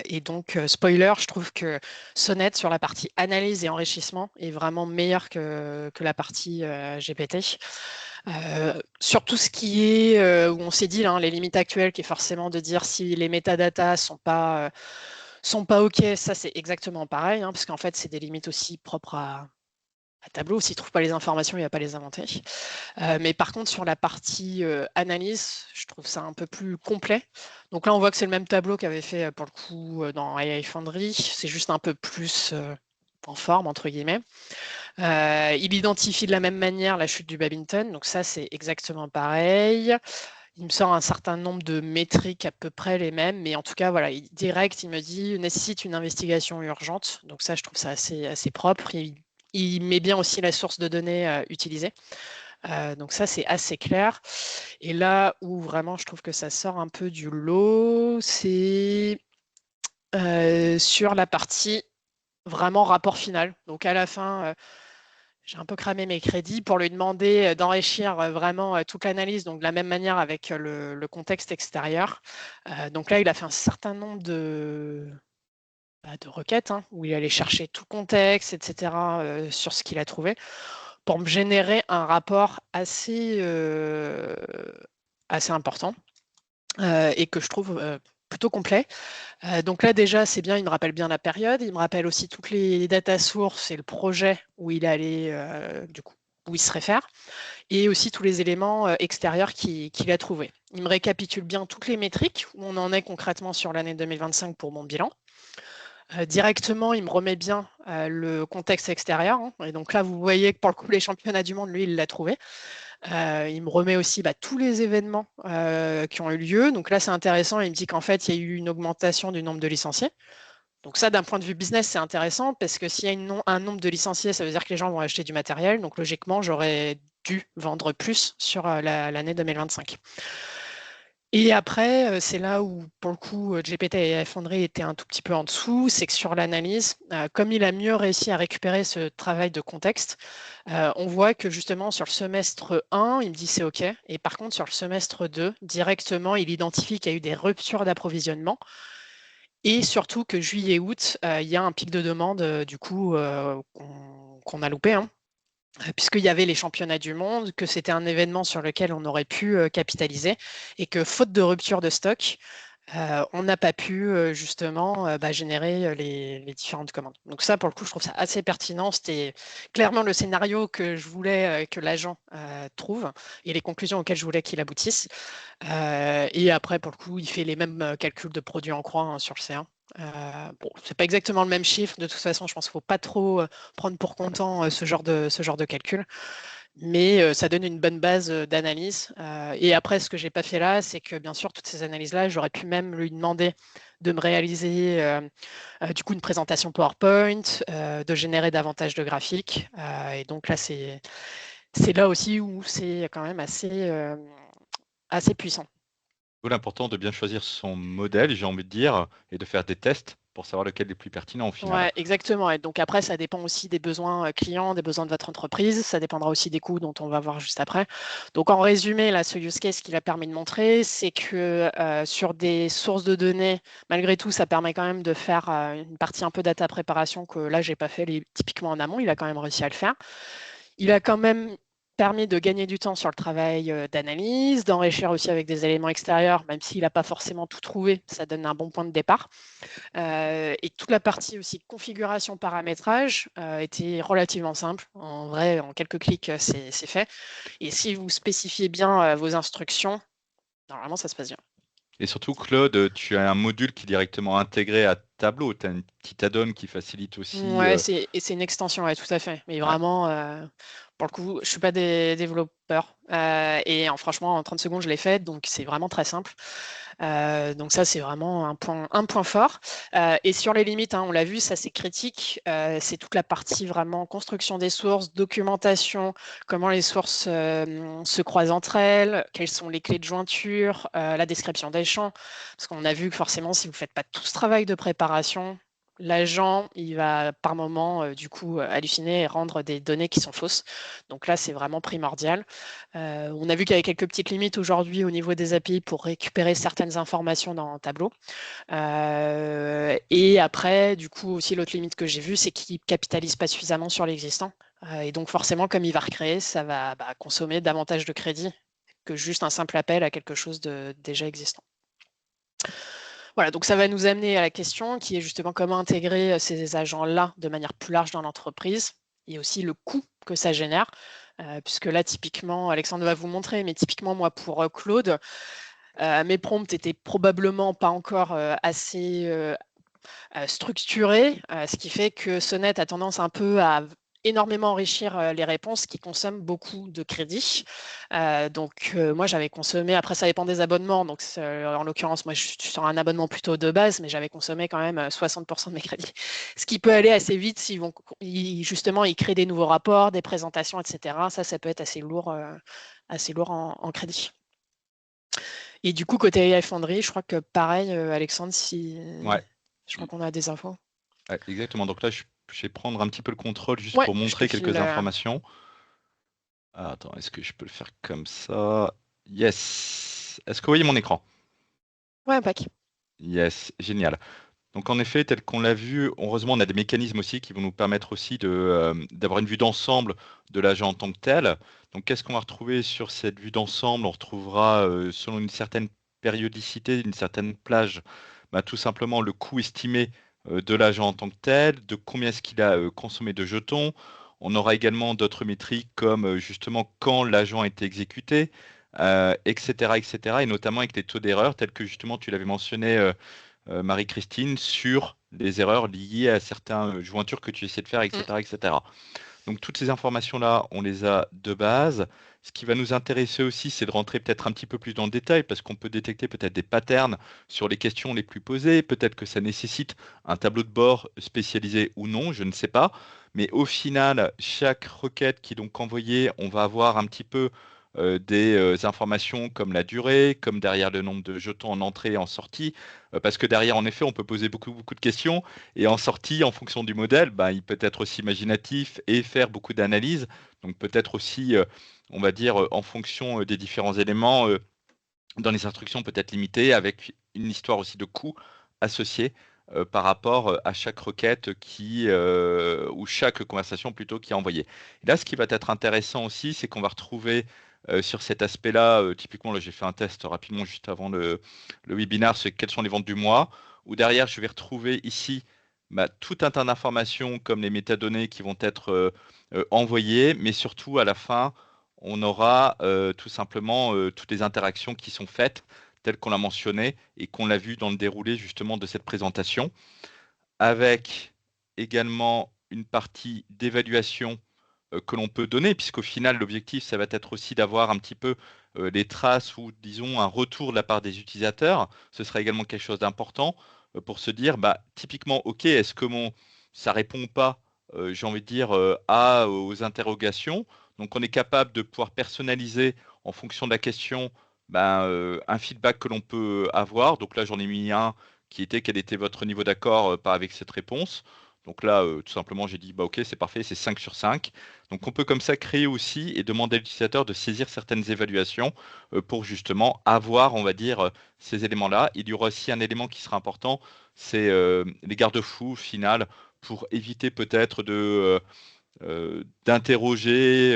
Et donc, spoiler, je trouve que Sonnet sur la partie analyse et enrichissement est vraiment meilleur que la partie GPT. Sur tout ce qui est où on s'est dit les limites actuelles, qui est forcément de dire si les métadatas sont pas OK, ça c'est exactement pareil, hein, parce qu'en fait, c'est des limites aussi propres à Tableau. S'il ne trouve pas les informations, il ne va pas les inventer. Mais par contre, sur la partie analyse, je trouve ça un peu plus complet. Donc là, on voit que c'est le même tableau qu'avait fait pour le coup dans AI Foundry. C'est juste un peu plus en forme, entre guillemets. Il identifie de la même manière la chute du badminton. Donc ça, c'est exactement pareil. Il me sort un certain nombre de métriques à peu près les mêmes, mais en tout cas, voilà, direct, il me dit nécessite une investigation urgente. Donc ça, je trouve ça assez propre. Il met bien aussi la source de données utilisée. Donc ça, c'est assez clair. Et là où vraiment, je trouve que ça sort un peu du lot, c'est sur la partie vraiment rapport final. Donc à la fin, j'ai un peu cramé mes crédits pour lui demander d'enrichir vraiment toute l'analyse, donc de la même manière avec le contexte extérieur. Donc là, il a fait un certain nombre de requêtes, hein, où il allait chercher tout le contexte, etc., sur ce qu'il a trouvé. pour me générer un rapport assez important et que je trouve plutôt complet. Donc là, déjà, c'est bien, il me rappelle bien la période, il me rappelle aussi toutes les data sources et le projet où il allait, du coup, où il se réfère, et aussi tous les éléments extérieurs qu'il a trouvés. Il me récapitule bien toutes les métriques, où on en est concrètement sur l'année 2025 pour mon bilan. Directement, il me remet bien le contexte extérieur, hein. Et donc là, vous voyez que pour le coup, les championnats du monde, lui, il l'a trouvé. Il me remet aussi tous les événements qui ont eu lieu. Donc là, c'est intéressant. Il me dit qu'en fait, il y a eu une augmentation du nombre de licenciés. Donc ça, d'un point de vue business, c'est intéressant parce que s'il y a un nombre de licenciés, ça veut dire que les gens vont acheter du matériel. Donc logiquement, j'aurais dû vendre plus sur l'année 2025. Et après, c'est là où, pour le coup, GPT et Foundry étaient un tout petit peu en dessous. C'est que sur l'analyse, comme il a mieux réussi à récupérer ce travail de contexte, on voit que justement sur le semestre 1, il me dit c'est OK. Et par contre, sur le semestre 2, directement, il identifie qu'il y a eu des ruptures d'approvisionnement. Et surtout que juillet-août, il y a un pic de demande, du coup, qu'on a loupé, hein, puisqu'il y avait les championnats du monde, que c'était un événement sur lequel on aurait pu capitaliser, et que faute de rupture de stock, on n'a pas pu justement générer les différentes commandes. Donc ça, pour le coup, je trouve ça assez pertinent. C'était clairement le scénario que je voulais que l'agent trouve et les conclusions auxquelles je voulais qu'il aboutisse. Et après, pour le coup, il fait les mêmes calculs de produits en croix, hein, sur le C1. Bon, c'est pas exactement le même chiffre. De toute façon, je pense qu'il ne faut pas trop prendre pour content ce genre de calcul. Mais ça donne une bonne base d'analyse. Et après, ce que j'ai pas fait là, c'est que bien sûr, toutes ces analyses-là, j'aurais pu même lui demander de me réaliser du coup une présentation PowerPoint, de générer davantage de graphiques. Et donc là, c'est là aussi où c'est quand même assez puissant. D'où l'important de bien choisir son modèle, j'ai envie de dire, et de faire des tests pour savoir lequel est le plus pertinent au final. Ouais, exactement. Et donc après, ça dépend aussi des besoins clients, des besoins de votre entreprise. Ça dépendra aussi des coûts dont on va voir juste après. Donc en résumé, là, ce use case qu'il a permis de montrer, c'est que sur des sources de données, malgré tout, ça permet quand même de faire une partie un peu data préparation que là, j'ai pas fait typiquement en amont. Il a quand même réussi à le faire. Il a quand même permis de gagner du temps sur le travail d'analyse, d'enrichir aussi avec des éléments extérieurs, même s'il n'a pas forcément tout trouvé, ça donne un bon point de départ. Et toute la partie aussi configuration paramétrage était relativement simple. En vrai, en quelques clics, c'est fait. Et si vous spécifiez bien vos instructions, normalement, ça se passe bien. Et surtout, Claude, tu as un module qui est directement intégré à Tableau. Tu as une petite add-on qui facilite aussi. Ouais, c'est une extension, ouais, tout à fait. Mais Ouais. vraiment, pour le coup, je suis pas des développeurs. Et franchement, en 30 secondes, je l'ai fait, donc c'est vraiment très simple. Donc ça, c'est vraiment un point fort. Et sur les limites, hein, on l'a vu, ça c'est critique. C'est toute la partie vraiment construction des sources, documentation, comment les sources se croisent entre elles, quelles sont les clés de jointure, la description des champs. Parce qu'on a vu que forcément, si vous ne faites pas tout ce travail de préparation, l'agent, il va par moment, du coup, halluciner et rendre des données qui sont fausses. Donc là, c'est vraiment primordial. On a vu qu'il y avait quelques petites limites aujourd'hui au niveau des API pour récupérer certaines informations dans Tableau. Et après, du coup, aussi l'autre limite que j'ai vue, c'est qu'il ne capitalise pas suffisamment sur l'existant. Et donc forcément, comme il va recréer, ça va consommer davantage de crédit que juste un simple appel à quelque chose de déjà existant. Voilà, donc ça va nous amener à la question qui est justement comment intégrer ces agents-là de manière plus large dans l'entreprise et aussi le coût que ça génère. Puisque là, typiquement, Alexandre va vous montrer, mais typiquement, moi, pour Claude, mes prompts étaient probablement pas encore assez structurés, ce qui fait que Sonnet a tendance un peu à énormément enrichir les réponses qui consomment beaucoup de crédit. Donc moi j'avais consommé, après ça dépend des abonnements, donc en l'occurrence moi je suis sur un abonnement plutôt de base, mais j'avais consommé quand même 60% de mes crédits. Ce qui peut aller assez vite s'ils vont justement ils créent des nouveaux rapports, des présentations, etc. Ça peut être assez lourd en crédit. Et du coup, côté AI Foundry, je crois que pareil, Alexandre, Ouais. je crois qu'on a des infos. Ouais, exactement. Donc là, je vais prendre un petit peu le contrôle juste Ouais, pour je te montrer file. quelques informations. Ah, attends, est-ce que je peux le faire comme ça? Yes. Est-ce que vous voyez mon écran? Ouais, Pac. Yes, génial. Donc en effet, tel qu'on l'a vu, heureusement, on a des mécanismes aussi qui vont nous permettre aussi d'avoir une vue d'ensemble de l'agent en tant que tel. Donc qu'est-ce qu'on va retrouver sur cette vue d'ensemble? On retrouvera, selon une certaine périodicité, une certaine plage, bah, tout simplement le coût estimé de l'agent en tant que tel, de combien est-ce qu'il a consommé de jetons. On aura également d'autres métriques comme justement quand l'agent a été exécuté, etc., etc., et notamment avec les taux d'erreur, tels que justement tu l'avais mentionné, Marie-Christine, sur les erreurs liées à certaines jointures que tu essaies de faire, Mm. etc., etc. Donc toutes ces informations-là, on les a de base. Ce qui va nous intéresser aussi, c'est de rentrer peut-être un petit peu plus dans le détail, parce qu'on peut détecter peut-être des patterns sur les questions les plus posées. Peut-être que ça nécessite un tableau de bord spécialisé ou non, je ne sais pas. Mais au final, chaque requête qui est donc envoyée, on va avoir un petit peu des informations comme la durée, comme derrière le nombre de jetons en entrée et en sortie, parce que derrière, en effet, on peut poser beaucoup, beaucoup de questions. Et en sortie, en fonction du modèle, bah, il peut être aussi imaginatif et faire beaucoup d'analyses. Donc peut-être aussi, on va dire, en fonction des différents éléments, dans les instructions peut-être limitées, avec une histoire aussi de coût associée par rapport à chaque requête ou chaque conversation plutôt qui est envoyée. Et là, ce qui va être intéressant aussi, c'est qu'on va retrouver sur cet aspect-là, typiquement, là j'ai fait un test rapidement juste avant le webinaire, c'est quelles sont les ventes du mois, où derrière je vais retrouver ici bah, tout un tas d'informations comme les métadonnées qui vont être envoyées, mais surtout à la fin, on aura tout simplement toutes les interactions qui sont faites, telles qu'on l'a mentionné et qu'on l'a vu dans le déroulé justement de cette présentation, avec également une partie d'évaluation que l'on peut donner, puisqu'au final, l'objectif, ça va être aussi d'avoir un petit peu les traces ou, disons, un retour de la part des utilisateurs. Ce sera également quelque chose d'important pour se dire, bah, typiquement, OK, est-ce que ça répond pas, j'ai envie de dire, aux interrogations. Donc, on est capable de pouvoir personnaliser en fonction de la question ben, un feedback que l'on peut avoir. Donc là, j'en ai mis un qui était quel était votre niveau d'accord avec cette réponse. Donc là, tout simplement, j'ai dit, bah, OK, c'est parfait, c'est 5 sur 5. Donc on peut comme ça créer aussi et demander à l'utilisateur de saisir certaines évaluations pour justement avoir, on va dire, ces éléments-là. Il y aura aussi un élément qui sera important, c'est les garde-fous final pour éviter peut-être d'interroger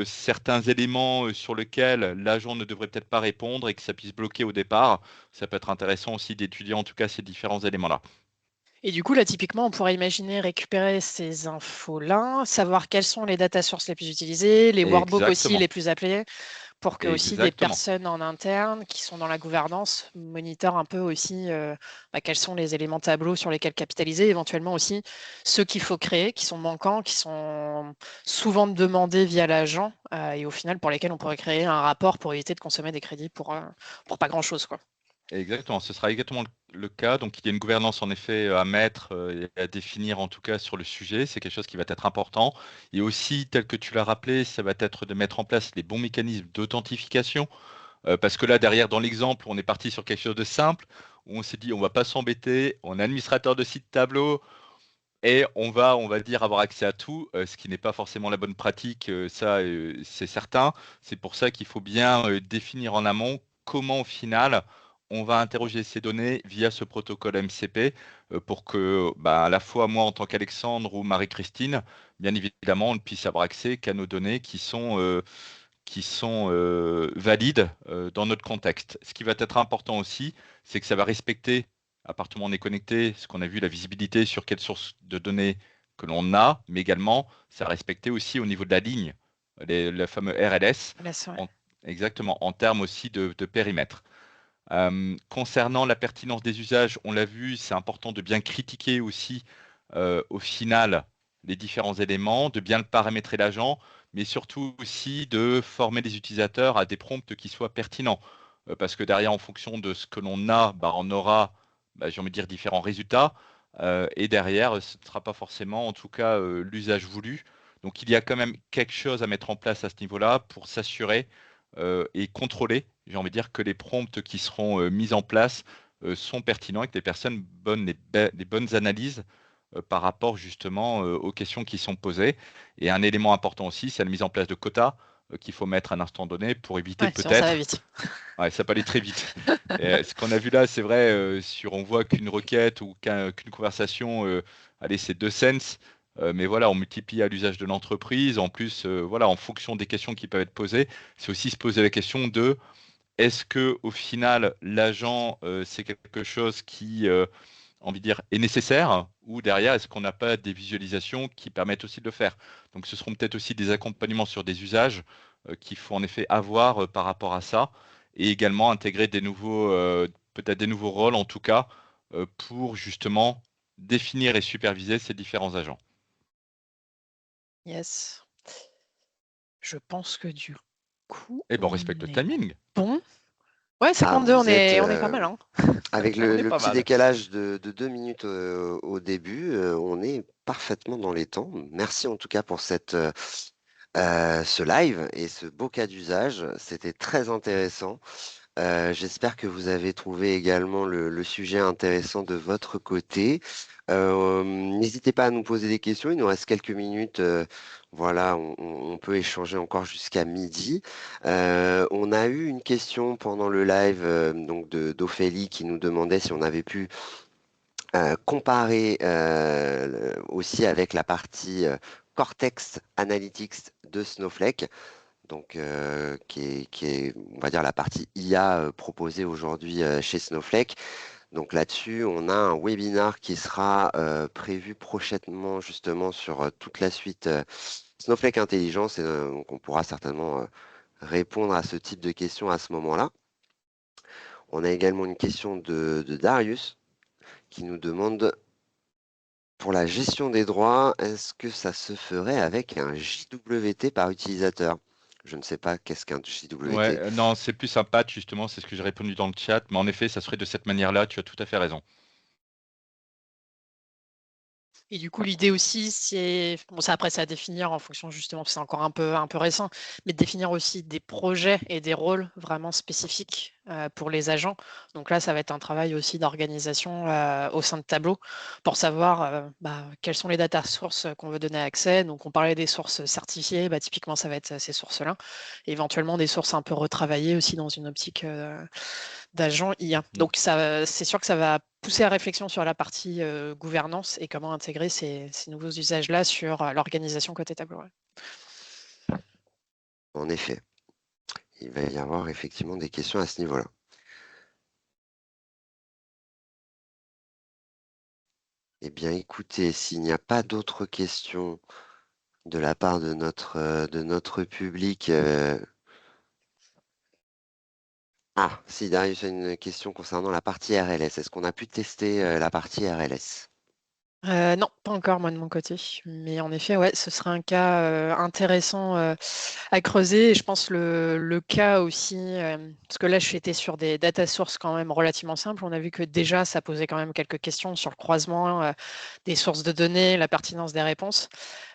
certains éléments sur lesquels l'agent ne devrait peut-être pas répondre et que ça puisse bloquer au départ. Ça peut être intéressant aussi d'étudier en tout cas ces différents éléments-là. Et du coup, là, typiquement, on pourrait imaginer récupérer ces infos-là, savoir quelles sont les data sources les plus utilisées, les workbooks aussi les Exactement, plus appelés, pour que aussi des exactement. personnes en interne qui sont dans la gouvernance monitorent un peu aussi quels sont les éléments tableau sur lesquels capitaliser, éventuellement aussi ceux qu'il faut créer, qui sont manquants, qui sont souvent demandés via l'agent, et au final pour lesquels on pourrait créer un rapport pour éviter de consommer des crédits pour pas grand-chose, quoi. Exactement, ce sera exactement le cas. Donc, il y a une gouvernance en effet à mettre et à définir en tout cas sur le sujet. C'est quelque chose qui va être important. Et aussi, tel que tu l'as rappelé, ça va être de mettre en place les bons mécanismes d'authentification. Parce que là, derrière, dans l'exemple, on est parti sur quelque chose de simple, où on s'est dit, on va pas s'embêter, on est administrateur de site tableau et on va dire, avoir accès à tout, ce qui n'est pas forcément la bonne pratique, ça, c'est certain. C'est pour ça qu'il faut bien définir en amont comment, au final, on va interroger ces données via ce protocole MCP pour que, bah, à la fois moi, en tant qu'Alexandre ou Marie-Christine, bien évidemment, on ne puisse avoir accès qu'à nos données qui sont valides dans notre contexte. Ce qui va être important aussi, c'est que ça va respecter, à partir du moment où on est connecté, ce qu'on a vu, la visibilité sur quelle source de données que l'on a, mais également, ça va respecter aussi au niveau de la ligne, le fameux RLS, Là, c'est vrai. en- exactement, en termes aussi de périmètre. Concernant la pertinence des usages, on l'a vu, c'est important de bien critiquer aussi au final les différents éléments, de bien le paramétrer l'agent, mais surtout aussi de former les utilisateurs à des prompts qui soient pertinents. Parce que derrière, en fonction de ce que l'on a, bah, on aura, bah, j'ai envie de dire, différents résultats. Et derrière, ce ne sera pas forcément, en tout cas, l'usage voulu. Donc il y a quand même quelque chose à mettre en place à ce niveau-là pour s'assurer et contrôler, j'ai envie de dire, que les prompts qui seront mis en place sont pertinents et que les personnes les bonnes analyses par rapport justement aux questions qui sont posées. Et un élément important aussi, c'est la mise en place de quotas. qu'il faut mettre à un instant donné pour éviter Ouais, sinon ça va peut-être. vite. Ouais, ça peut aller très vite. Et, ce qu'on a vu là, c'est vrai, on voit qu'une requête ou qu'une conversation, allez, c'est 2 cents, mais voilà, on multiplie à l'usage de l'entreprise. En plus, voilà, en fonction des questions qui peuvent être posées, c'est aussi se poser la question de est-ce que au final, l'agent, c'est quelque chose qui, envie de dire, est nécessaire ou derrière, est-ce qu'on n'a pas des visualisations qui permettent aussi de le faire? Donc, ce seront peut-être aussi des accompagnements sur des usages qu'il faut en effet avoir par rapport à ça et également intégrer des nouveaux, peut-être des nouveaux rôles en tout cas, pour justement définir et superviser ces différents agents. Yes. Je pense que du coup, Et ben, on on respecte le est timing. bon. Ouais, Ah, 52, vous êtes on est pas mal, hein. avec On est le pas petit mal. décalage de 2 minutes au début, on est parfaitement dans les temps. Merci en tout cas pour ce live et ce beau cas d'usage. C'était très intéressant. J'espère que vous avez trouvé également le sujet intéressant de votre côté. N'hésitez pas à nous poser des questions. Il nous reste quelques minutes. Voilà, on peut échanger encore jusqu'à midi. On a eu une question pendant le live donc d'Ophélie qui nous demandait si on avait pu comparer aussi avec la partie Cortex Analytics de Snowflake donc qui est, on va dire, la partie IA proposée aujourd'hui chez Snowflake. Donc là-dessus, on a un webinar qui sera prévu prochainement justement sur toute la suite Snowflake Intelligence et donc on pourra certainement répondre à ce type de questions à ce moment-là. On a également une question de Darius qui nous demande pour la gestion des droits, est-ce que ça se ferait avec un JWT par utilisateur? Je ne sais pas qu'est-ce qu'un Ouais, JWT. non, c'est plus un patch justement, c'est ce que j'ai répondu dans le chat, mais en effet, ça serait de cette manière-là, tu as tout à fait raison. Et du coup, l'idée aussi, c'est, bon, ça après, c'est à définir en fonction justement, c'est encore un peu récent, mais de définir aussi des projets et des rôles vraiment spécifiques pour les agents. Donc là, ça va être un travail aussi d'organisation au sein de Tableau pour savoir quelles sont les data sources qu'on veut donner accès. Donc, on parlait des sources certifiées, typiquement, ça va être ces sources-là. Éventuellement, des sources un peu retravaillées aussi dans une optique d'agents IA. Mm. Donc, c'est sûr que ça va pousser à réflexion sur la partie gouvernance et comment intégrer ces nouveaux usages-là sur l'organisation côté tableau. Ouais. En effet, il va y avoir effectivement des questions à ce niveau-là. Eh bien, écoutez, s'il n'y a pas d'autres questions de la part de notre public. Ah, si, Darius a une question concernant la partie RLS. Est-ce qu'on a pu tester la partie RLS? Non, pas encore moi de mon côté. Mais en effet, ouais, ce serait un cas intéressant à creuser. Et je pense le cas aussi, parce que là, j'étais sur des data sources quand même relativement simples. On a vu que déjà, ça posait quand même quelques questions sur le croisement des sources de données, la pertinence des réponses.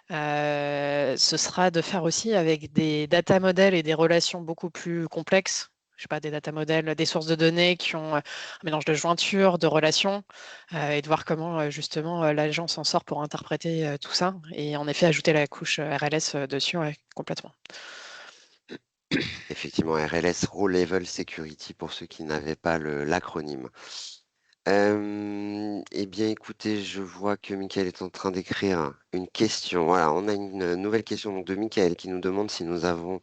Ce sera de faire aussi avec des data models et des relations beaucoup plus complexes. Je sais pas, des data models, des sources de données qui ont un mélange de jointures, de relations, et de voir comment justement l'agent s'en sort pour interpréter tout ça. Et en effet, ajouter la couche RLS dessus, ouais, complètement. Effectivement, RLS, Row Level Security, pour ceux qui n'avaient pas l'acronyme. Eh bien, écoutez, je vois que Michael est en train d'écrire une question. Voilà, on a une nouvelle question donc, de Michael qui nous demande si nous avons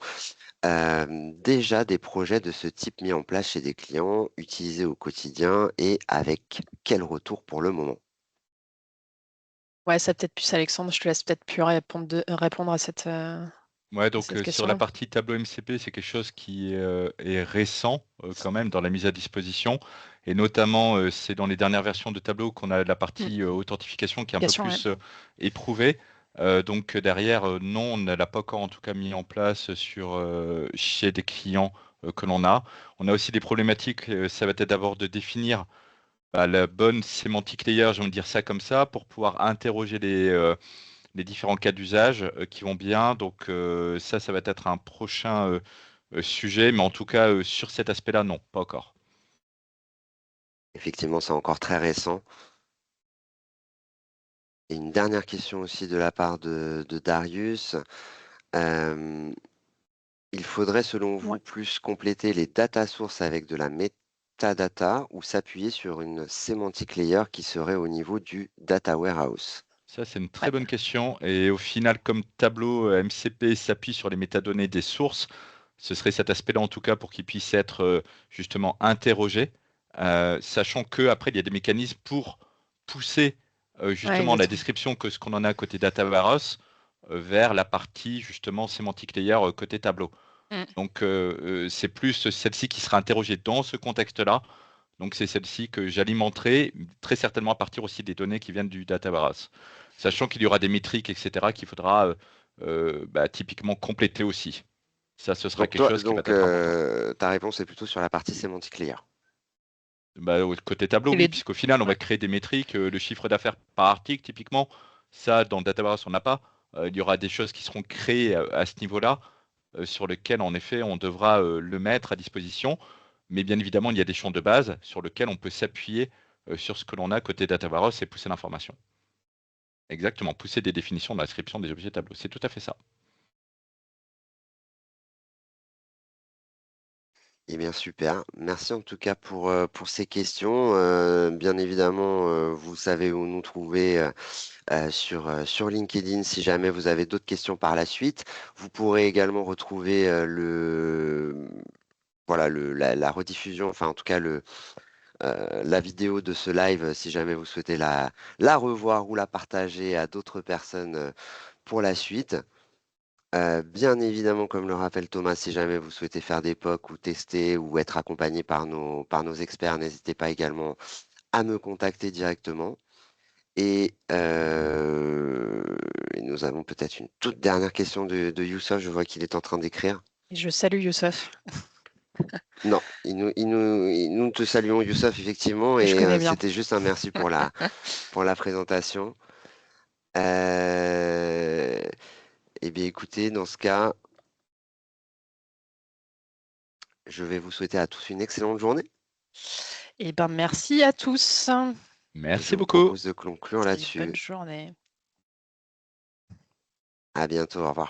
déjà des projets de ce type mis en place chez des clients, utilisés au quotidien et avec quel retour pour le moment? Ouais, ça peut-être plus Alexandre, je te laisse peut-être plus répondre Ouais, à donc cette sur la question-là. partie tableau MCP, c'est quelque chose qui est récent quand même dans la mise à disposition. Et notamment, c'est dans les dernières versions de Tableau qu'on a la Mm. partie authentification qui est un peu Question, ouais. plus éprouvée. Donc derrière, non, on ne l'a pas encore en tout cas mis en place chez des clients que l'on a. On a aussi des problématiques, ça va être d'abord de définir la bonne sémantique layer, je vais dire ça comme ça, pour pouvoir interroger les différents cas d'usage qui vont bien. Donc ça va être un prochain sujet, mais en tout cas sur cet aspect-là, non, pas encore. Effectivement, c'est encore très récent. Et une dernière question aussi de la part de Darius. il faudrait, selon vous, Ouais. plus compléter les data sources avec de la metadata ou s'appuyer sur une semantic layer qui serait au niveau du data warehouse? Ça, c'est une très Ouais. bonne question. Et au final, comme Tableau MCP s'appuie sur les métadonnées des sources, ce serait cet aspect-là en tout cas pour qu'il puisse être justement interrogé, sachant qu'après, il y a des mécanismes pour pousser Ouais, justement la exactement. description que ce qu'on en a côté Data Warehouse vers la partie justement sémantique layer côté Tableau. Mm. Donc, c'est plus celle-ci qui sera interrogée dans ce contexte-là. Donc, c'est celle-ci que j'alimenterai très certainement à partir aussi des données qui viennent du Data Warehouse. Sachant qu'il y aura des métriques, etc., qu'il faudra typiquement compléter aussi. Ça, ce sera Donc, quelque chose qui va être important. ta réponse est plutôt sur la partie semantic layer. Côté tableau, Et oui, les... puisqu'au final, on va ouais. créer des métriques, le chiffre d'affaires par article, typiquement. Ça, dans le Data Warehouse, on n'a pas. Il y aura des choses qui seront créées à ce niveau-là, sur lesquelles, en effet, on devra le mettre à disposition. Mais bien évidemment, il y a des champs de base sur lesquels on peut s'appuyer sur ce que l'on a côté Data Warehouse et pousser l'information. Exactement, pousser des définitions dans la description des objets tableau. C'est tout à fait ça. Eh bien, super. Merci en tout cas pour ces questions. Bien évidemment, vous savez où nous trouver sur LinkedIn si jamais vous avez d'autres questions par la suite. Vous pourrez également retrouver voilà, la rediffusion, enfin en tout cas la vidéo de ce live si jamais vous souhaitez la revoir ou la partager à d'autres personnes pour la suite. Bien évidemment, comme le rappelle Thomas, si jamais vous souhaitez faire des POC ou tester ou être accompagné par nos experts, n'hésitez pas également à me contacter directement. Et nous avons peut-être une toute dernière question de Youssef. Je vois qu'il est en train d'écrire. Et je salue Youssef, Non, nous te saluons Youssef effectivement que je et connais bien. c'était juste un merci pour la présentation. Euh, eh bien écoutez, dans ce cas, je vais vous souhaiter à tous une excellente journée. Et ben merci à tous. Et je Merci vous beaucoup. propose de conclure Et bonne là-dessus. journée. À bientôt, au revoir.